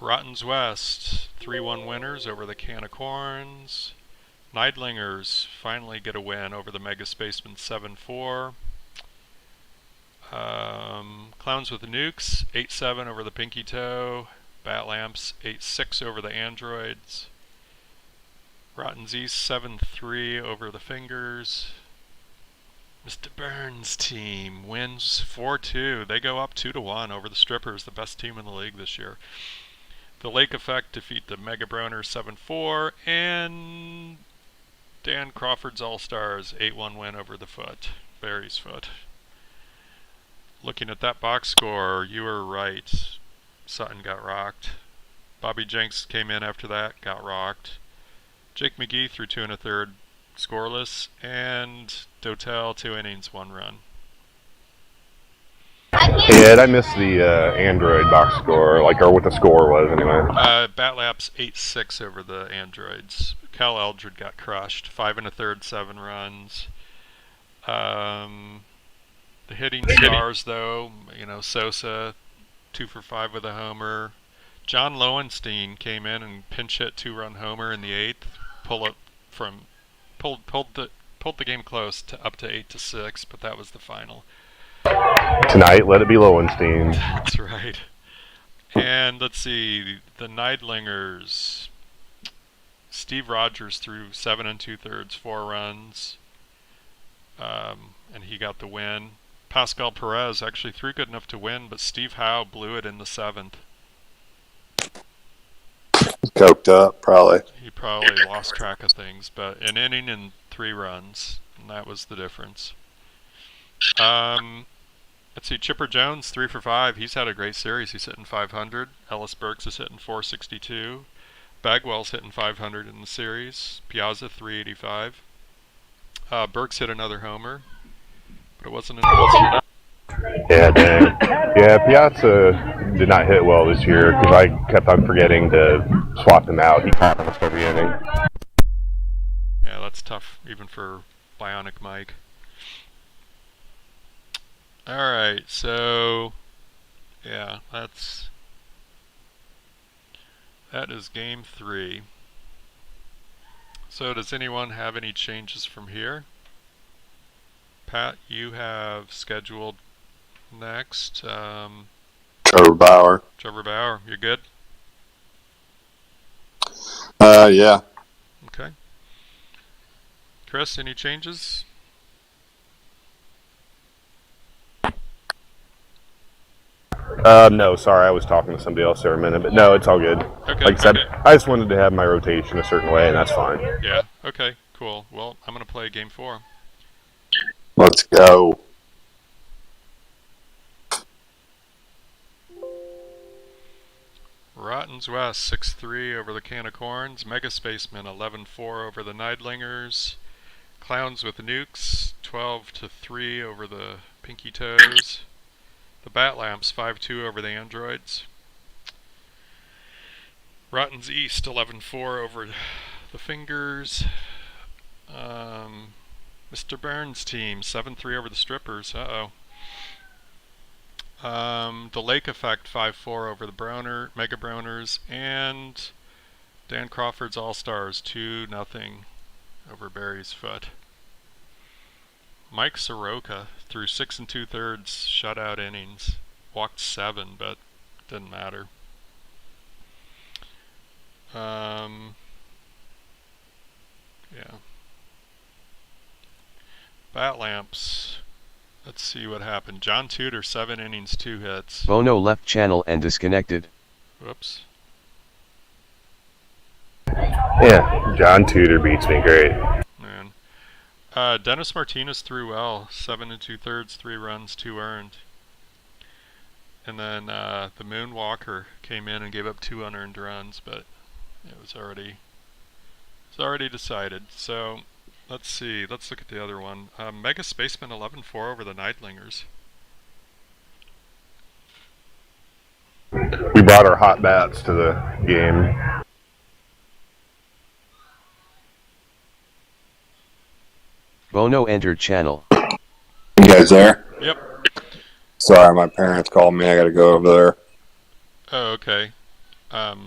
Rotten's West, 3-1 winners over the Can of Corns. Neidlingers finally get a win over the Mega Spaceman 7-4. Clowns with the Nukes, 8-7 over the Pinky Toe. Bat Lamps, 8-6 over the Androids. Rotten's East, 7-3 over the Fingers. Mr. Burns' team wins 4-2. They go up 2-1 over the Strippers, the best team in the league this year. The Lake Effect defeat the Mega Broners 7-4, and Dan Crawford's All-Stars 8-1 win over the Foot, Barry's Foot. Looking at that box score, you were right. Sutton got rocked. Bobby Jenks came in after that, got rocked. Jake McGee threw 2 1/3 scoreless, and Dotel 2 innings, 1 run. Hey Ed, I missed the Android box score, or what the score was anyway. Bat Laps 8-6 over the Androids. Cal Eldred got crushed, 5 1/3, 7 runs. The hitting stars, though, Sosa, 2 for 5 with a homer. John Lowenstein came in and pinch hit 2-run homer in the 8th. Pulled the game close to up to 8-6, but that was the final. Tonight, let it be Lowenstein. That's right. And let's see, the Neidlingers. Steve Rogers threw 7 2/3, 4 runs, and he got the win. Pascal Perez actually threw good enough to win, but Steve Howe blew it in the 7th. Coked up, probably. He probably lost track of things, but an inning and 3 runs, and that was the difference. Let's see, Chipper Jones, 3 for 5. He's had a great series. He's hitting 500. Ellis Burks is hitting 462. Bagwell's hitting 500 in the series. Piazza, 385. Burks hit another homer, but it wasn't enough. Yeah, dang. Yeah, Piazza did not hit well this year because I kept on forgetting to swap him out. He caught almost every inning. Yeah, that's tough, even for Bionic Mike. Alright, so yeah, that is game 3. So does anyone have any changes from here? Pat, you have scheduled next. Trevor Bauer. Trevor Bauer, you're good? Yeah. Okay. Chris, any changes? No, sorry, I was talking to somebody else there a minute, but no, it's all good. Okay. Like I said, okay. I just wanted to have my rotation a certain way, and that's fine. Yeah, okay, cool. Well, I'm going to play game 4. Let's go. Rottens West, 6-3 over the Can of Corns. Mega Spacemen, 11-4 over the Neidlingers. Clowns with Nukes, 12-3 over the Pinky Toes. The Bat Lamps, 5-2 over the Androids. Rottens East, 11-4 over the Fingers. Mr. Burns' team, 7-3 over the Strippers. The Lake Effect, 5-4 over the Mega Broners. And Dan Crawford's All-Stars, 2-0 over Barry's Foot. Mike Soroka threw 6 2/3 shutout innings. Walked 7, but didn't matter. Yeah. Bat Lamps. Let's see what happened. John Tudor, 7 innings, 2 hits. Bono left channel and disconnected. Whoops. Yeah, John Tudor beats me great. Man. Dennis Martinez threw well. 7 2/3, 3 runs, 2 earned. And then the Moonwalker came in and gave up 2 unearned runs, but it was already decided. So let's see. Let's look at the other one. Mega Spaceman, 11-4 over the Neidlingers. We brought our hot bats to the game. Bono entered channel. You guys there? Yep. Sorry, my parents called me. I got to go over there. Oh, okay. Are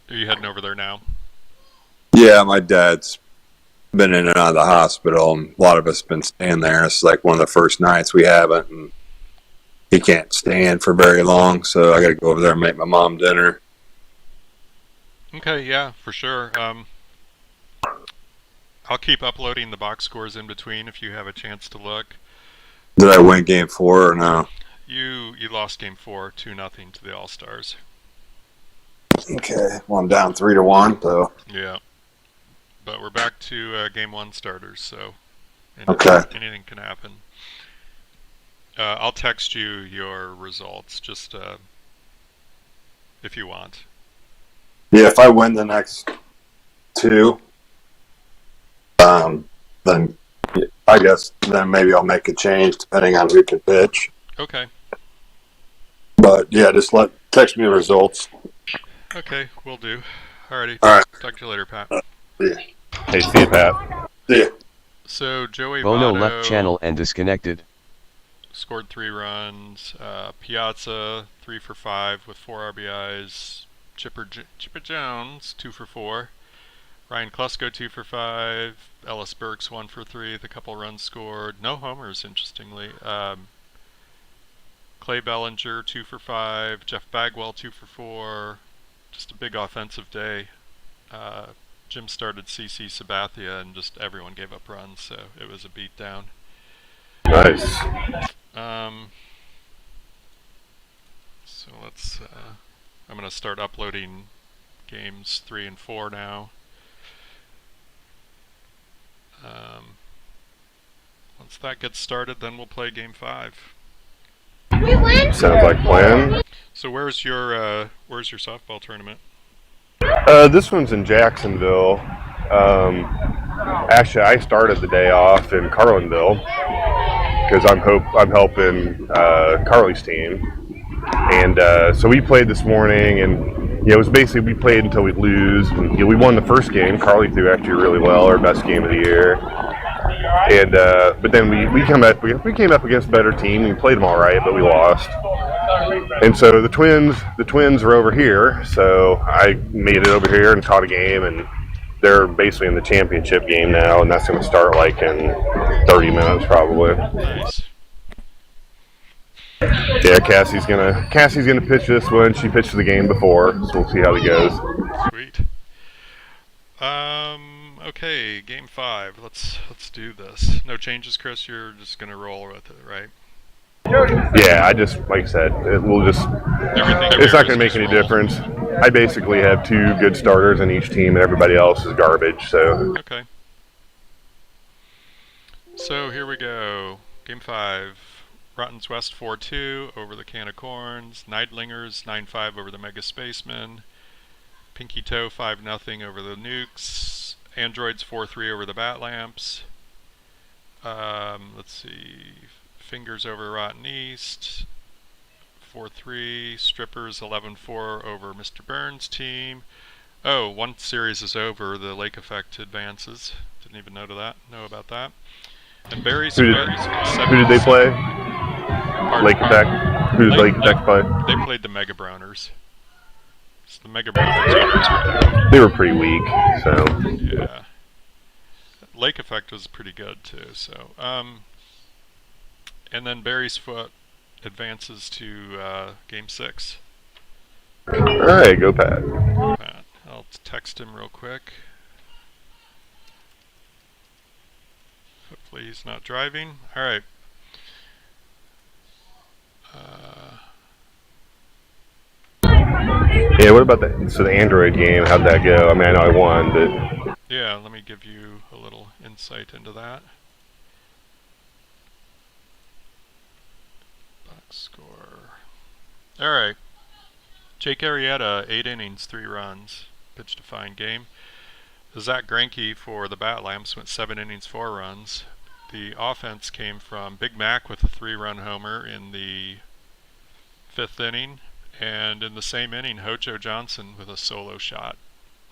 you heading over there now? Yeah, my dad's been in and out of the hospital, and a lot of us been staying there. It's like one of the first nights we haven't, and he can't stand for very long, so I got to go over there and make my mom dinner. Okay, yeah, for sure. I'll keep uploading the box scores in between if you have a chance to look. Did I win game 4 or no? You lost game 4, 2-0 to the All-Stars. Okay, well, I'm down 3-1, so. Yeah. But we're back to game 1 starters, so anything can happen. I'll text you your results, just if you want. Yeah, if I win the next 2, then I guess then maybe I'll make a change depending on who can pitch. Okay. But yeah, just text me the results. Okay, will do. Alrighty. All right. Talk to you later, Pat. Yeah. Hey, Steve, Pat. Yeah. So Joey Bono Votto, left channel and disconnected. scored 3 runs. Piazza 3 for 5 with 4 RBIs. Chipper Jones 2 for 4. Ryan Klesko 2 for 5. Ellis Burks 1 for 3 with a couple runs scored. No homers, interestingly. Clay Bellinger 2 for 5. Jeff Bagwell 2 for 4. Just a big offensive day. Jim started CC Sabathia and just everyone gave up runs, so it was a beatdown. Nice. So let's. I'm gonna start uploading games 3 and 4 now. Once that gets started, then we'll play game 5. Sounds like plan. So where's your softball tournament? This one's in Jacksonville. Actually, I started the day off in Carlinville because I'm helping Carly's team, and so we played this morning, and it was basically we played until we lose, and we won the first game. Carly threw actually really well, our best game of the year, and but then we came up against a better team. We played them all right, but we lost. And so the twins are over here, so I made it over here and caught a game, and they're basically in the championship game now, and that's going to start like in 30 minutes probably. Nice. Yeah, Cassie's gonna pitch this one. She pitched the game before, so we'll see how it goes. Sweet. Okay, game 5. Let's do this. No changes, Chris. You're just gonna roll with it, right? Yeah, I just, like I said, it's not going to make any difference. I basically have 2 good starters in each team, and everybody else is garbage. So okay. So here we go. Game 5. Rotten's West 4-2 over the Can of Corns. Neidlingers 9-5 over the Mega Spacemen. Pinky Toe 5-0 over the Nukes. Androids 4-3 over the Bat Lamps. Let's see. Fingers over Rotten East, 4-3. Strippers 11-4 over Mr. Burns' team. Oh, one series is over. The Lake Effect advances. Didn't even know about that. And Barry's who did they play? Lake Effect. Who did Lake Effect play? They played the Mega Browners. So the Mega Browners. They were pretty weak. So yeah. Lake Effect was pretty good too. So and then Barry's Foot advances to game 6. All right, go Pat. Pat. I'll text him real quick. Hopefully he's not driving. All right. Yeah, what about the Android game? How'd that go? I mean, I know I won, but yeah, let me give you a little insight into that. Score. All right. Jake Arrieta, 8 innings, 3 runs. Pitched a fine game. Zach Greinke for the Bat Lamps went 7 innings, 4 runs. The offense came from Big Mac with a 3-run homer in the 5th inning. And in the same inning, Hojo Johnson with a solo shot.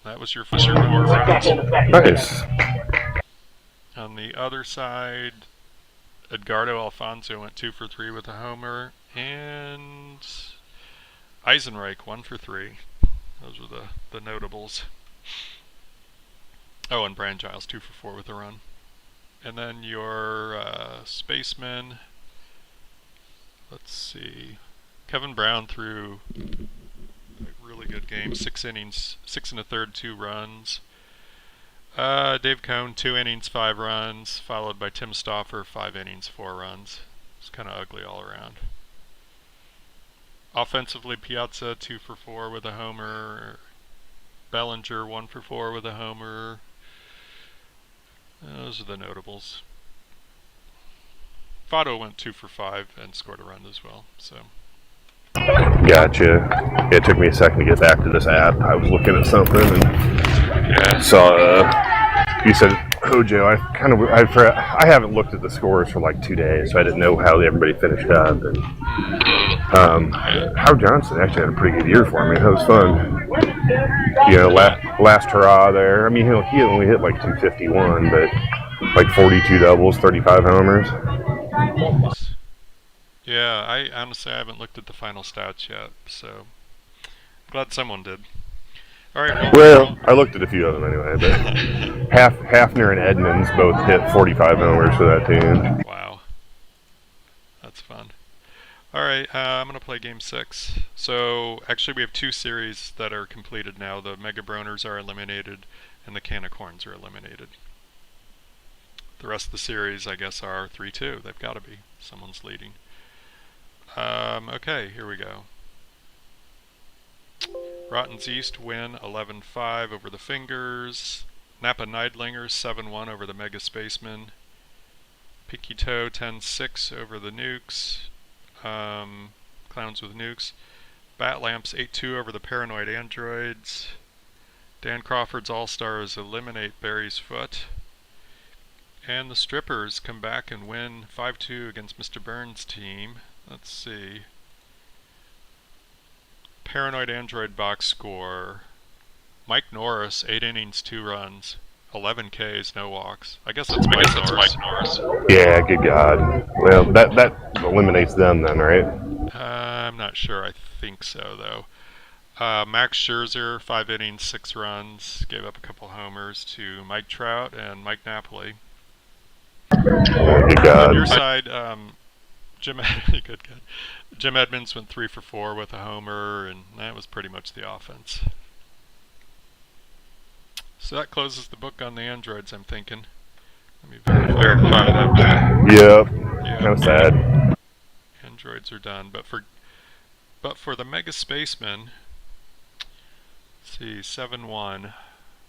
That was your 4 runs. nice. On the other side, Edgardo Alfonso went 2 for 3 with a homer, and Eisenreich 1 for 3. Those were the notables. Oh, and Brian Giles 2 for 4 with a run. And then your spaceman. Let's see. Kevin Brown threw a really good game. 6 innings, 6 1/3, 2 runs. Dave Cohn, 2 innings, 5 runs, followed by Tim Stauffer, 5 innings, 4 runs. It's kind of ugly all around. Offensively, Piazza, 2 for 4 with a homer. Bellinger, 1 for 4 with a homer. Those are the notables. Fado went 2 for 5 and scored a run as well. So. Gotcha. It took me a second to get back to this app. I was looking at something and saw you said Hojo. I haven't looked at the scores for like 2 days, so I didn't know how everybody finished up. And Howard Johnson actually had a pretty good year for me. That was fun. Last hurrah there. I mean, he only hit like 251, but like 42 doubles, 35 homers. Yeah, I honestly I haven't looked at the final stats yet, so glad someone did. All right, Well, I looked at a few of them anyway, but Hafner and Edmonds both hit 45 homers for that team. wow, that's fun. All right, I'm gonna play game 6. So actually, we have 2 series that are completed now. The Mega Broners are eliminated, and the Can of Corns are eliminated. The rest of the series, I guess, are 3-2. They've got to be. Someone's leading. Okay, here we go. Rotten's East win 11-5 over the Fingers. Napa Neidlingers 7-1 over the Mega Spacemen. Pinky Toe 10-6 over the Nukes. Clowns with Nukes. Bat Lamps 8-2 over the Paranoid Androids. Dan Crawford's All-Stars eliminate Barry's Foot. And the Strippers come back and win 5-2 against Mr. Burns' team. Let's see. Paranoid Android box score. Mike Norris, 8 innings, 2 runs, 11 Ks, no walks. I guess that's Mike Norris. Yeah, good God. Well, that eliminates them then, right? I'm not sure. I think so, though. Max Scherzer, 5 innings, 6 runs, gave up a couple homers to Mike Trout and Mike Napoli. Good God. On your side, Jim Edmonds went 3 for 4 with a homer, and that was pretty much the offense. So that closes the book on the androids, I'm thinking. Let me verify that. Yep. Kind of sad. Androids are done, but for the Mega Spaceman, let's see, 7-1.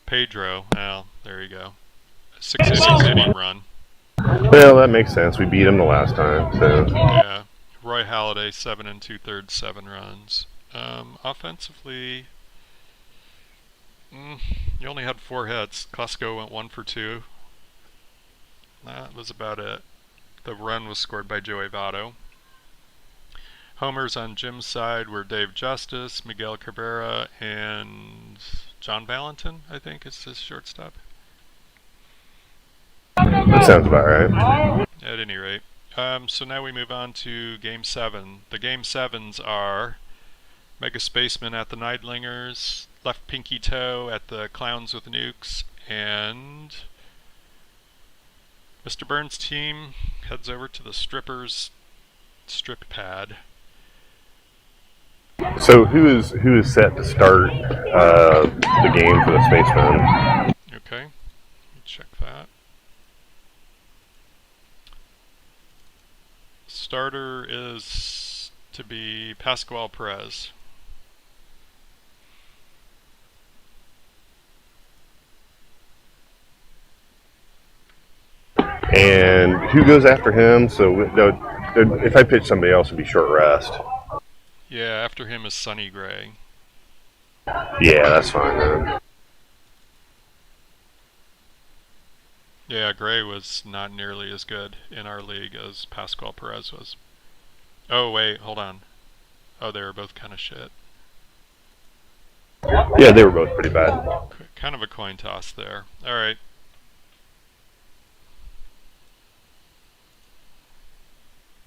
Pedro, well, there you go. 6 inning run. Well, that makes sense. We beat him the last time, so. Yeah. Roy Halladay, 7 2/3, 7 runs. Offensively, you only had 4 hits. Costco went 1 for 2. That was about it. The run was scored by Joey Votto. Homers on Jim's side were Dave Justice, Miguel Cabrera, and John Valentin, I think is his shortstop. That sounds about right. At any rate. So now we move on to Game 7. The Game 7s are Mega Spaceman at the Neidlingers, Left Pinky Toe at the Clowns with Nukes, and Mr. Burns' team heads over to the Strippers' strip pad. So who is set to start the game for the Spacemen? Okay, let me check that. Starter is to be Pascual Perez. And who goes after him? So if I pitch somebody else, it'd be short rest. Yeah, after him is Sonny Gray. Yeah, that's fine then. Yeah, Gray was not nearly as good in our league as Pascual Perez was. Oh, wait, hold on. Oh, they were both kind of shit. Yeah, they were both pretty bad. Kind of a coin toss there. Alright.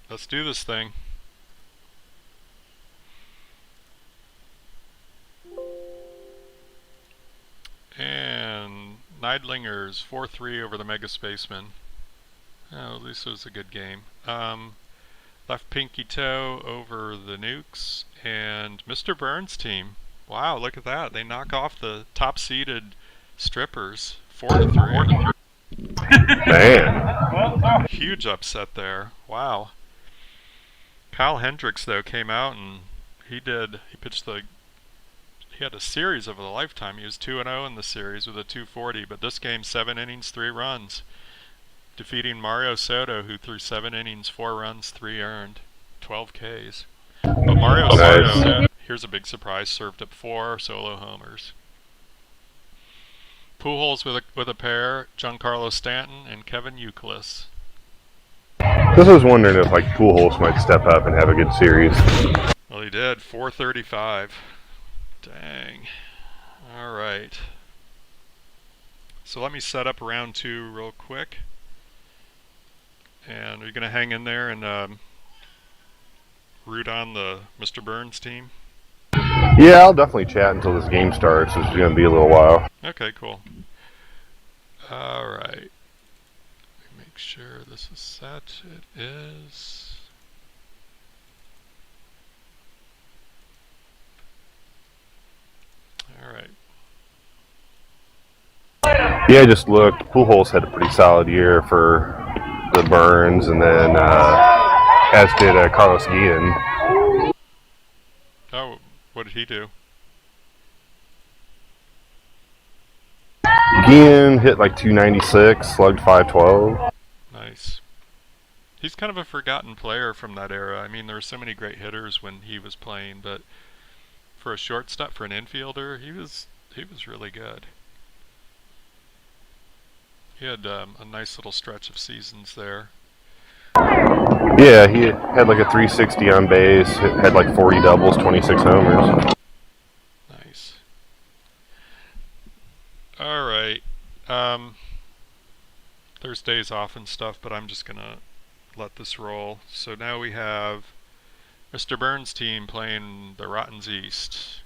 Let's do this thing. And Neidlingers 4-3 over the Mega Spaceman. Oh, at least it was a good game. Left Pinky Toe over the Nukes and Mr. Burns' team. Wow, look at that. They knock off the top-seeded Strippers 4-3. Man. Huge upset there. Wow. Kyle Hendricks, though, came out and he had a series of a lifetime. He was 2-0 in the series with a 240, but this game 7 innings, 3 runs, defeating Mario Soto, who threw 7 innings, 4 runs, 3 earned, 12 Ks. But Mario Soto, here's a big surprise, served up 4 solo homers. Pujols with a pair, Giancarlo Stanton and Kevin Youkilis. This was wondering if like Pujols might step up and have a good series. Well, he did. 435. Dang. All right. So let me set up round 2 real quick. And you're going to hang in there and root on the Mr. Burns team? Yeah, I'll definitely chat until this game starts. It's going to be a little while. Okay, cool. Alright. Make sure this is set. It is. Alright. Yeah, I just looked. Pujols had a pretty solid year for the Burns, and then as did Carlos Guillen. Oh, what did he do? Guillen hit like 296, slugged 512. Nice. He's kind of a forgotten player from that era. I mean, there were so many great hitters when he was playing, but for a shortstop, for an infielder, he was really good. He had a nice little stretch of seasons there. Yeah, he had like a 360 on base, had like 40 doubles, 26 homers. Nice. Alright. There's days off and stuff, but I'm just gonna let this roll. So now we have Mr. Burns' team playing the Rottens East.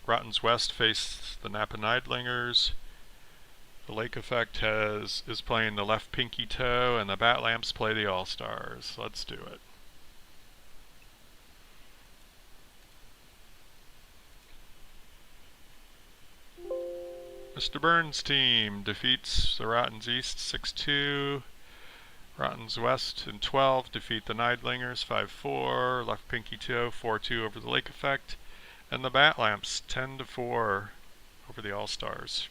Rottens West face the Napa Neidlingers. The Lake Effect is playing the Left Pinky Toe, and the Bat Lamps play the All-Stars. Let's do it. Mr. Burns' team defeats the Rottens East 6-2. Rottens West in 12 defeat the Neidlingers 5-4. Left Pinky Toe 4-2 over the Lake Effect. And the Bat Lamps 10-4 over the All-Stars.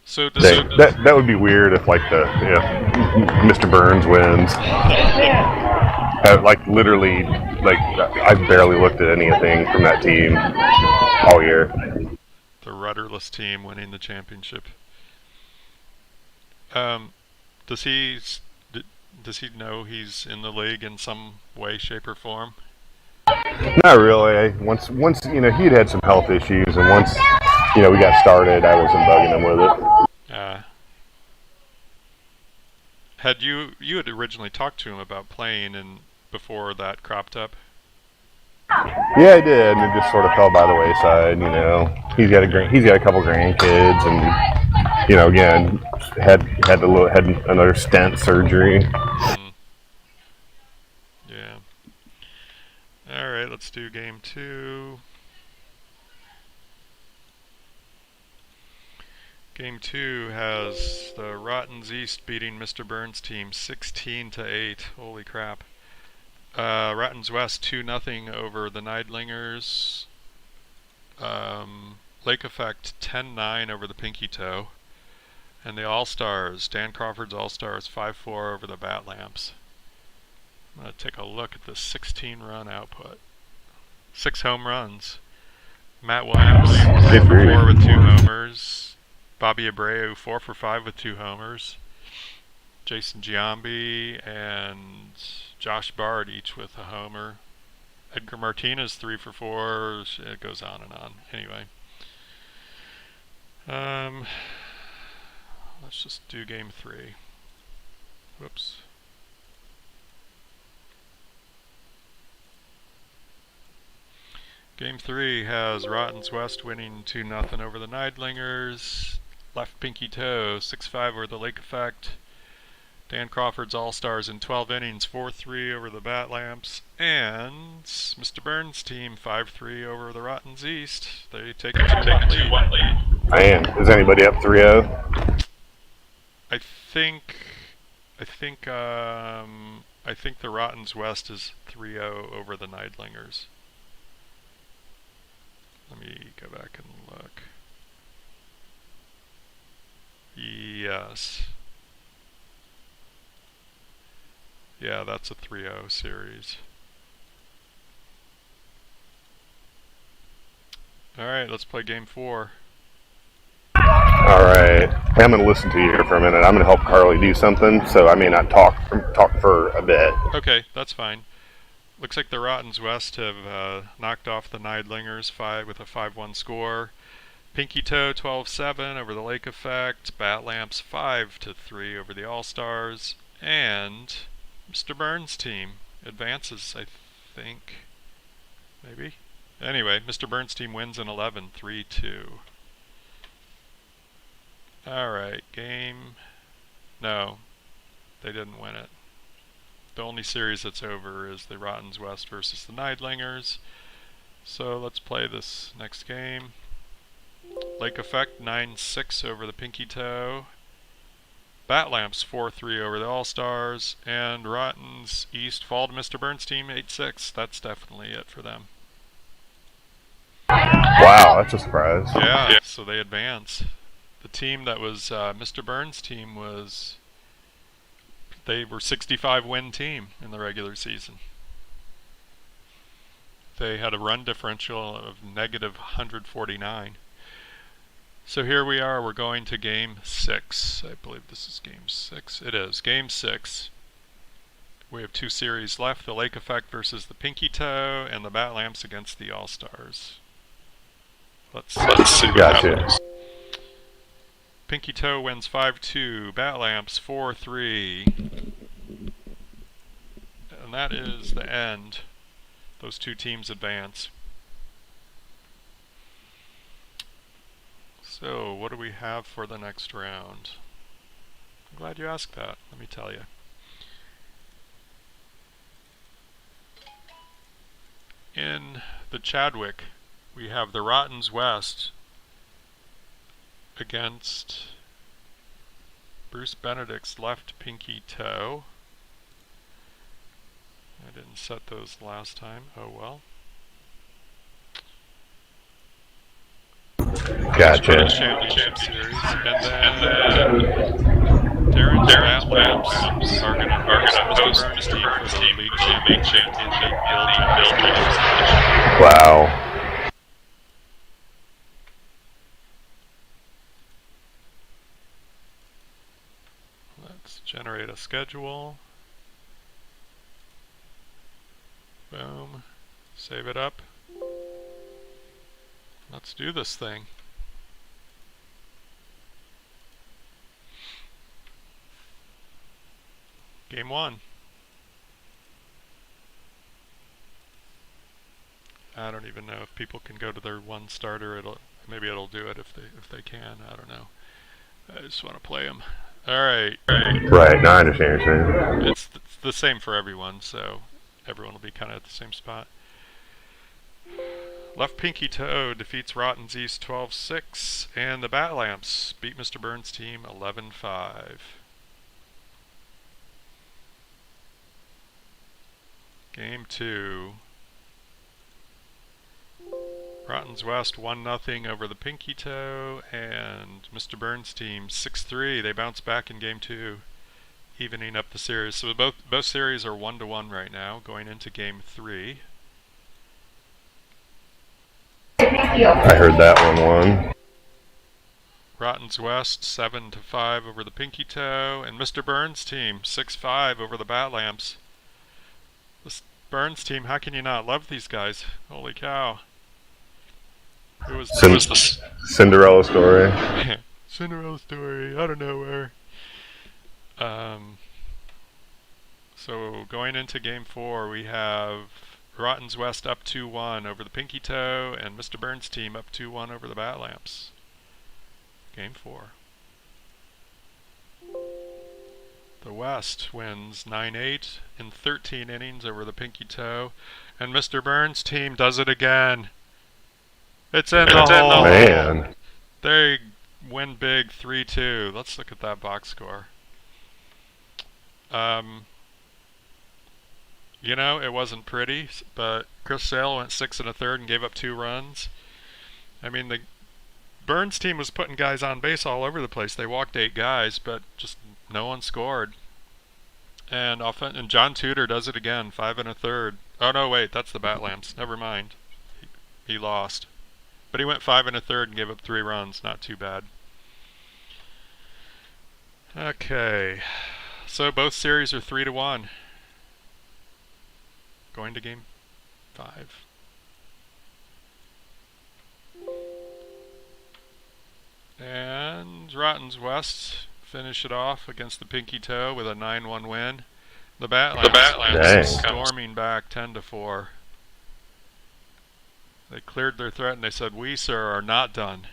So that would be weird if like Mr. Burns wins. Like literally, like I've barely looked at anything from that team all year. The rudderless team winning the championship. Does he know he's in the league in some way, shape, or form? Not really. Once he'd had some health issues, and once we got started, I wasn't bugging him with it. Had you had originally talked to him about playing, and before that cropped up? Yeah, I did, and it just sort of fell by the wayside. He's got a couple grandkids, and again, had another stent surgery. Yeah. All right, let's do game 2. Game 2 has the Rottens East beating Mr. Burns' team 16-8. Holy crap. Rottens West 2-0 over the Neidlingers. Lake Effect 10-9 over the Pinky Toe. And the All-Stars, Dan Crawford's All-Stars 5-4 over the Bat Lamps. I'm going to take a look at the 16-run output. 6 home runs. Matt Williams 4 with 2 homers. Bobby Abreu 4 for 5 with 2 homers. Jason Giambi and Josh Bard each with a homer. Edgar Martinez 3 for 4. It goes on and on. Anyway, let's just do game 3. Whoops. Game 3 has Rottens West winning 2-0 over the Neidlingers. Left Pinky Toe 6-5 over the Lake Effect. Dan Crawford's All-Stars in 12 innings 4-3 over the Bat Lamps. And Mr. Burns' team 5-3 over the Rottens East. They take a 2-1 lead. Man, is anybody up 3-0? I think the Rottens West is 3-0 over the Neidlingers. Let me go back and look. Yes. Yeah, that's a 3-0 series. Alright, let's play game 4. Alright. Hey, I'm going to listen to you here for a minute. I'm going to help Carly do something, so I may not talk for a bit. Okay, that's fine. Looks like the Rottens West have knocked off the Neidlingers with a 5-1 score. Pinky Toe 12-7 over the Lake Effect. Bat Lamps 5-3 over the All-Stars. And Mr. Burns' team advances, I think. Maybe? Anyway, Mr. Burns' team wins in 11, 3-2. Alright, game... No, they didn't win it. The only series that's over is the Rottens West versus the Neidlingers. So let's play this next game. Lake Effect 9-6 over the Pinky Toe. Bat Lamps 4-3 over the All-Stars. And Rottens East fall to Mr. Burns' team 8-6. That's definitely it for them. Wow, that's a surprise. Yeah, so they advance. The team that was Mr. Burns' team was... They were 65 win team in the regular season. They had a run differential of negative 149. So here we are, we're going to game 6. I believe this is game 6. It is, game 6. We have 2 series left, the Lake Effect versus the Pinky Toe, and the Bat Lamps against the All-Stars. Let's see what happens. Pinky Toe wins 5-2, Bat Lamps 4-3. And that is the end. Those 2 teams advance. So, what do we have for the next round? I'm glad you asked that, let me tell you. In the Chadwick, we have the Rottens West against Bruce Benedict's left Pinky Toe. I didn't set those last time. Oh well. Gotcha. Championship series, and then Darren's Bat Lamps are going to host Mr. Burns' team for the league championship in the Bill Jones. Wow. Let's generate a schedule. Boom. Save it up. Let's do this thing. Game 1. I don't even know if people can go to their one starter. Maybe it'll do it if they can. I don't know. I just want to play them. All right. Right. Now I understand what you're saying. It's the same for everyone, so everyone will be kind of at the same spot. Left Pinky Toe defeats Rottens East 12-6, and the Bat Lamps beat Mr. Burns' team 11-5. Game 2. Rottens West 1-0 over the Pinky Toe, and Mr. Burns' team 6-3. They bounce back in Game 2, evening up the series. So both series are 1-1 right now, going into Game 3. I heard that one won. Rottens West 7-5 over the Pinky Toe, and Mr. Burns' team 6-5 over the Bat Lamps. This Burns team, how can you not love these guys? Holy cow. Who was this? Cinderella story. Cinderella story, out of nowhere. So going into Game 4, we have Rottens West up 2-1 over the Pinky Toe, and Mr. Burns' team up 2-1 over the Bat Lamps. Game 4. The West wins 9-8 in 13 innings over the Pinky Toe, and Mr. Burns' team does it again. It's in the hole. Man. They win big 3-2. Let's look at that box score. You know, it wasn't pretty, but Chris Sale went 6 1/3 and gave up 2 runs. I mean, the Burns team was putting guys on base all over the place. They walked 8 guys, but just no one scored. And John Tudor does it again, 5 1/3. Oh no, wait, that's the Bat Lamps. Never mind. He lost. But he went 5 1/3 and gave up 3 runs. Not too bad. Okay. So both series are 3-1. Going to Game 5. And Rottens West finish it off against the Pinky Toe with a 9-1 win. The Batlams Dang. storming back 10-4. They cleared their threat and they said, "We, sir, are not done."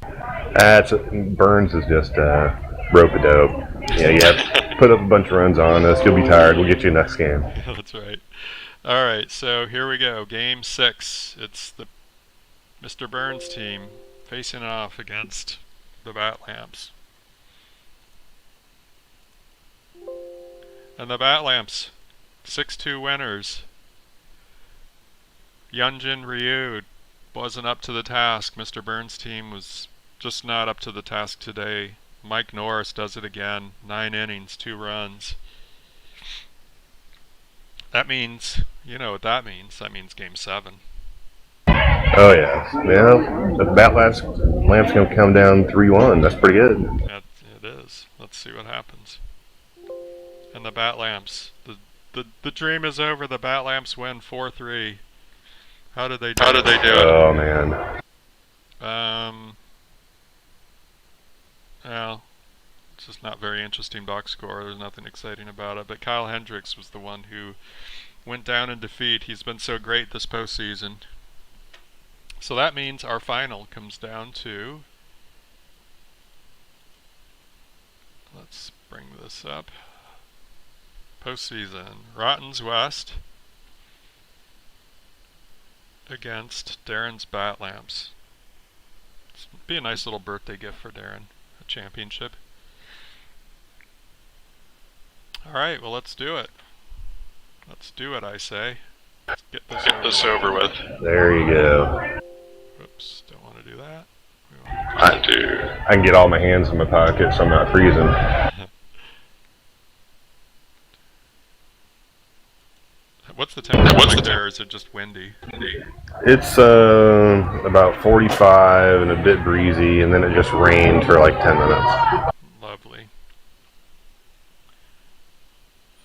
Burns is just rope-a-dope. Yeah, yeah. Put up a bunch of runs on us. You'll be tired. We'll get you next game. Yeah, that's right. All right, so here we go. Game 6. It's the Mr. Burns team facing off against the Batlams. And the Batlams, 6-2 winners. Yunjin Ryu wasn't up to the task. Mr. Burns' team was just not up to the task today. Mike Norris does it again. 9 innings, 2 runs. That means, you know what that means. That means Game 7. Oh, yeah. Well, the Batlams going to come down 3-1. That's pretty good. It is. Let's see what happens. And the Batlams. The dream is over. The Batlams win 4-3. How did they do it? Oh, man. Well, it's just not very interesting box score. There's nothing exciting about it. But Kyle Hendricks was the one who went down in defeat. He's been so great this postseason. So that means our final comes down to... Let's bring this up. Postseason. Rotten's West against Darren's Batlams. It'd be a nice little birthday gift for Darren. A championship. Alright, well, let's do it. Let's do it, I say. Let's get this over with. There you go. Oops, don't want to do that. I can get all my hands in my pocket so I'm not freezing. What's the temperature there? Is it just windy? It's about 45 and a bit breezy, and then it just rained for like 10 minutes. Lovely.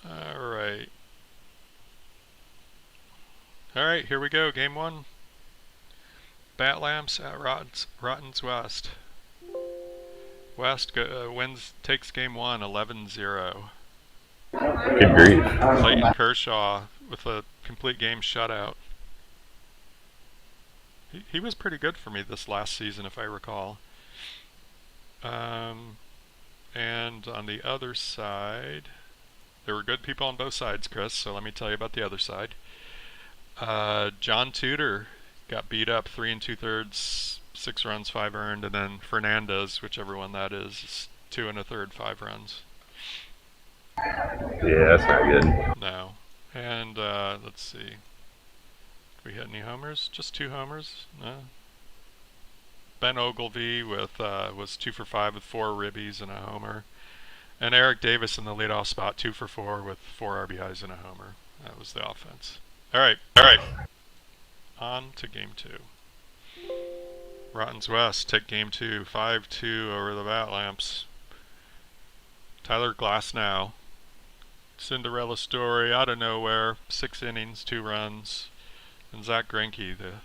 Alright. Alright, here we go. Game 1. Batlams at Rotten's West. West takes game 1, 11-0. Good grief. Clayton Kershaw with a complete game shutout. He was pretty good for me this last season, if I recall. And on the other side, there were good people on both sides, Chris, so let me tell you about the other side. John Tudor got beat up 3 2/3, 6 runs, 5 earned, and then Fernandez, whichever one that is 2 1/3, 5 runs. Yeah, that's not good. No. And let's see. Did we hit any homers? Just 2 homers? No. Ben Ogilvy was 2 for 5 with 4 ribbies and a homer. And Eric Davis in the leadoff spot, 2 for 4 with 4 RBIs and a homer. That was the offense. All right. On to game 2. Rotten's West take game 2, 5-2 over the Batlams. Tyler Glasnow. Cinderella story out of nowhere. 6 innings, 2 runs. And Zach Greinke, the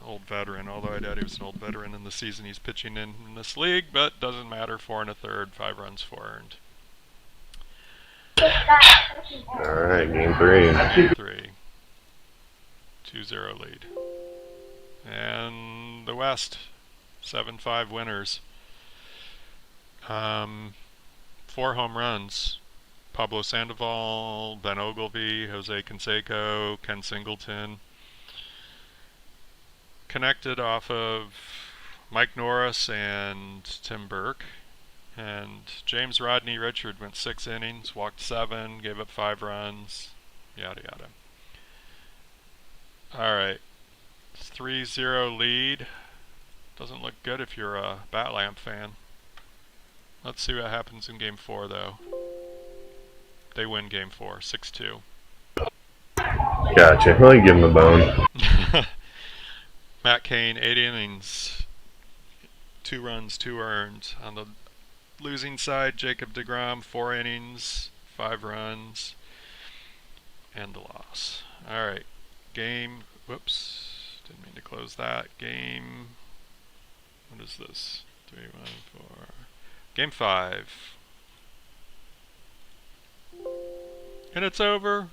old veteran, although I doubt he was an old veteran in the season he's pitching in this league, but doesn't matter. 4 1/3, 5 runs, 4 earned. Alright, game 3. Game 3. 2-0 lead. And the West, 7-5 winners. 4 home runs. Pablo Sandoval, Ben Ogilvy, Jose Canseco, Ken Singleton. Connected off of Mike Norris and Tim Burke. And James Rodney Richard went 6 innings, walked 7, gave up 5 runs, yada yada. Alright, 3-0 lead. Doesn't look good if you're a Batlamp fan. Let's see what happens in game 4 though. They win game 4, 6-2. Gotcha. Well, you give him a bone. Matt Cain, 8 innings, 2 runs, 2 earned. On the losing side, Jacob deGrom, 4 innings, 5 runs, and the loss. Alright, whoops, didn't mean to close that. What is this? 3, 1, 4. Game 5. And it's over.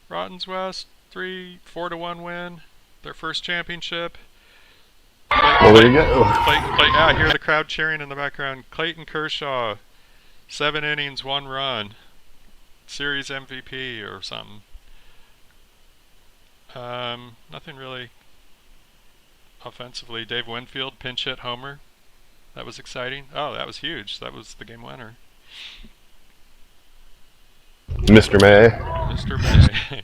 Rotten's West, 4-1 win. Their first championship. Well, there you go. I hear the crowd cheering in the background. Clayton Kershaw, 7 innings, 1 run. Series MVP or something. Nothing really offensively. Dave Winfield, pinch hit homer. That was exciting. Oh, that was huge. That was the game winner. Mr. May. Mr. May.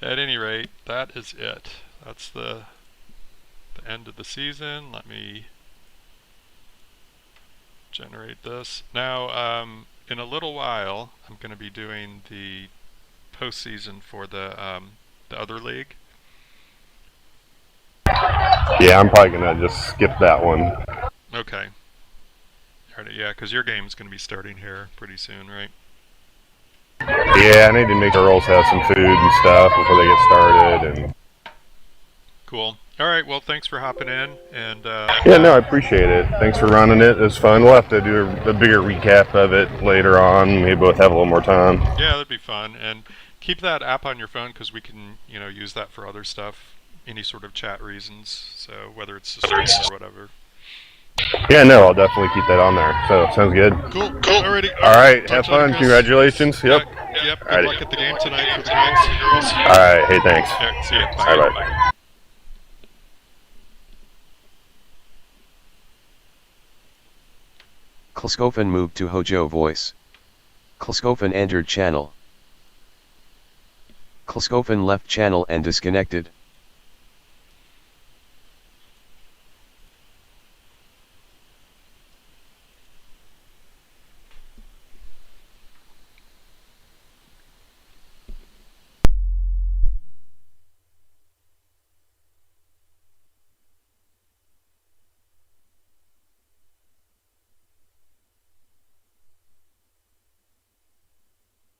At any rate, that is it. That's the end of the season. Let me generate this. Now, in a little while, I'm going to be doing the postseason for the other league. Yeah, I'm probably going to just skip that one. Okay. Alright, yeah, because your game's going to be starting here pretty soon, right? Yeah, I need to make the girls have some food and stuff before they get started. And cool. Alright, well, thanks for hopping in. And yeah, no, I appreciate it. Thanks for running it. It was fun. We'll have to do a bigger recap of it later on. Maybe both have a little more time. Yeah, that'd be fun. And keep that app on your phone because we can, use that for other stuff, any sort of chat reasons. So whether it's a stream or whatever. Yeah, no, I'll definitely keep that on there. So, sounds good. Cool. Alrighty. All right, have fun. Congratulations. Yep. Yep. Good Alrighty. luck at the game tonight for the girls. All right. Hey, thanks. Alright, see ya. All right, bye. Klskofen moved to Hojo voice. Klskofen entered channel. Klskofen left channel and disconnected.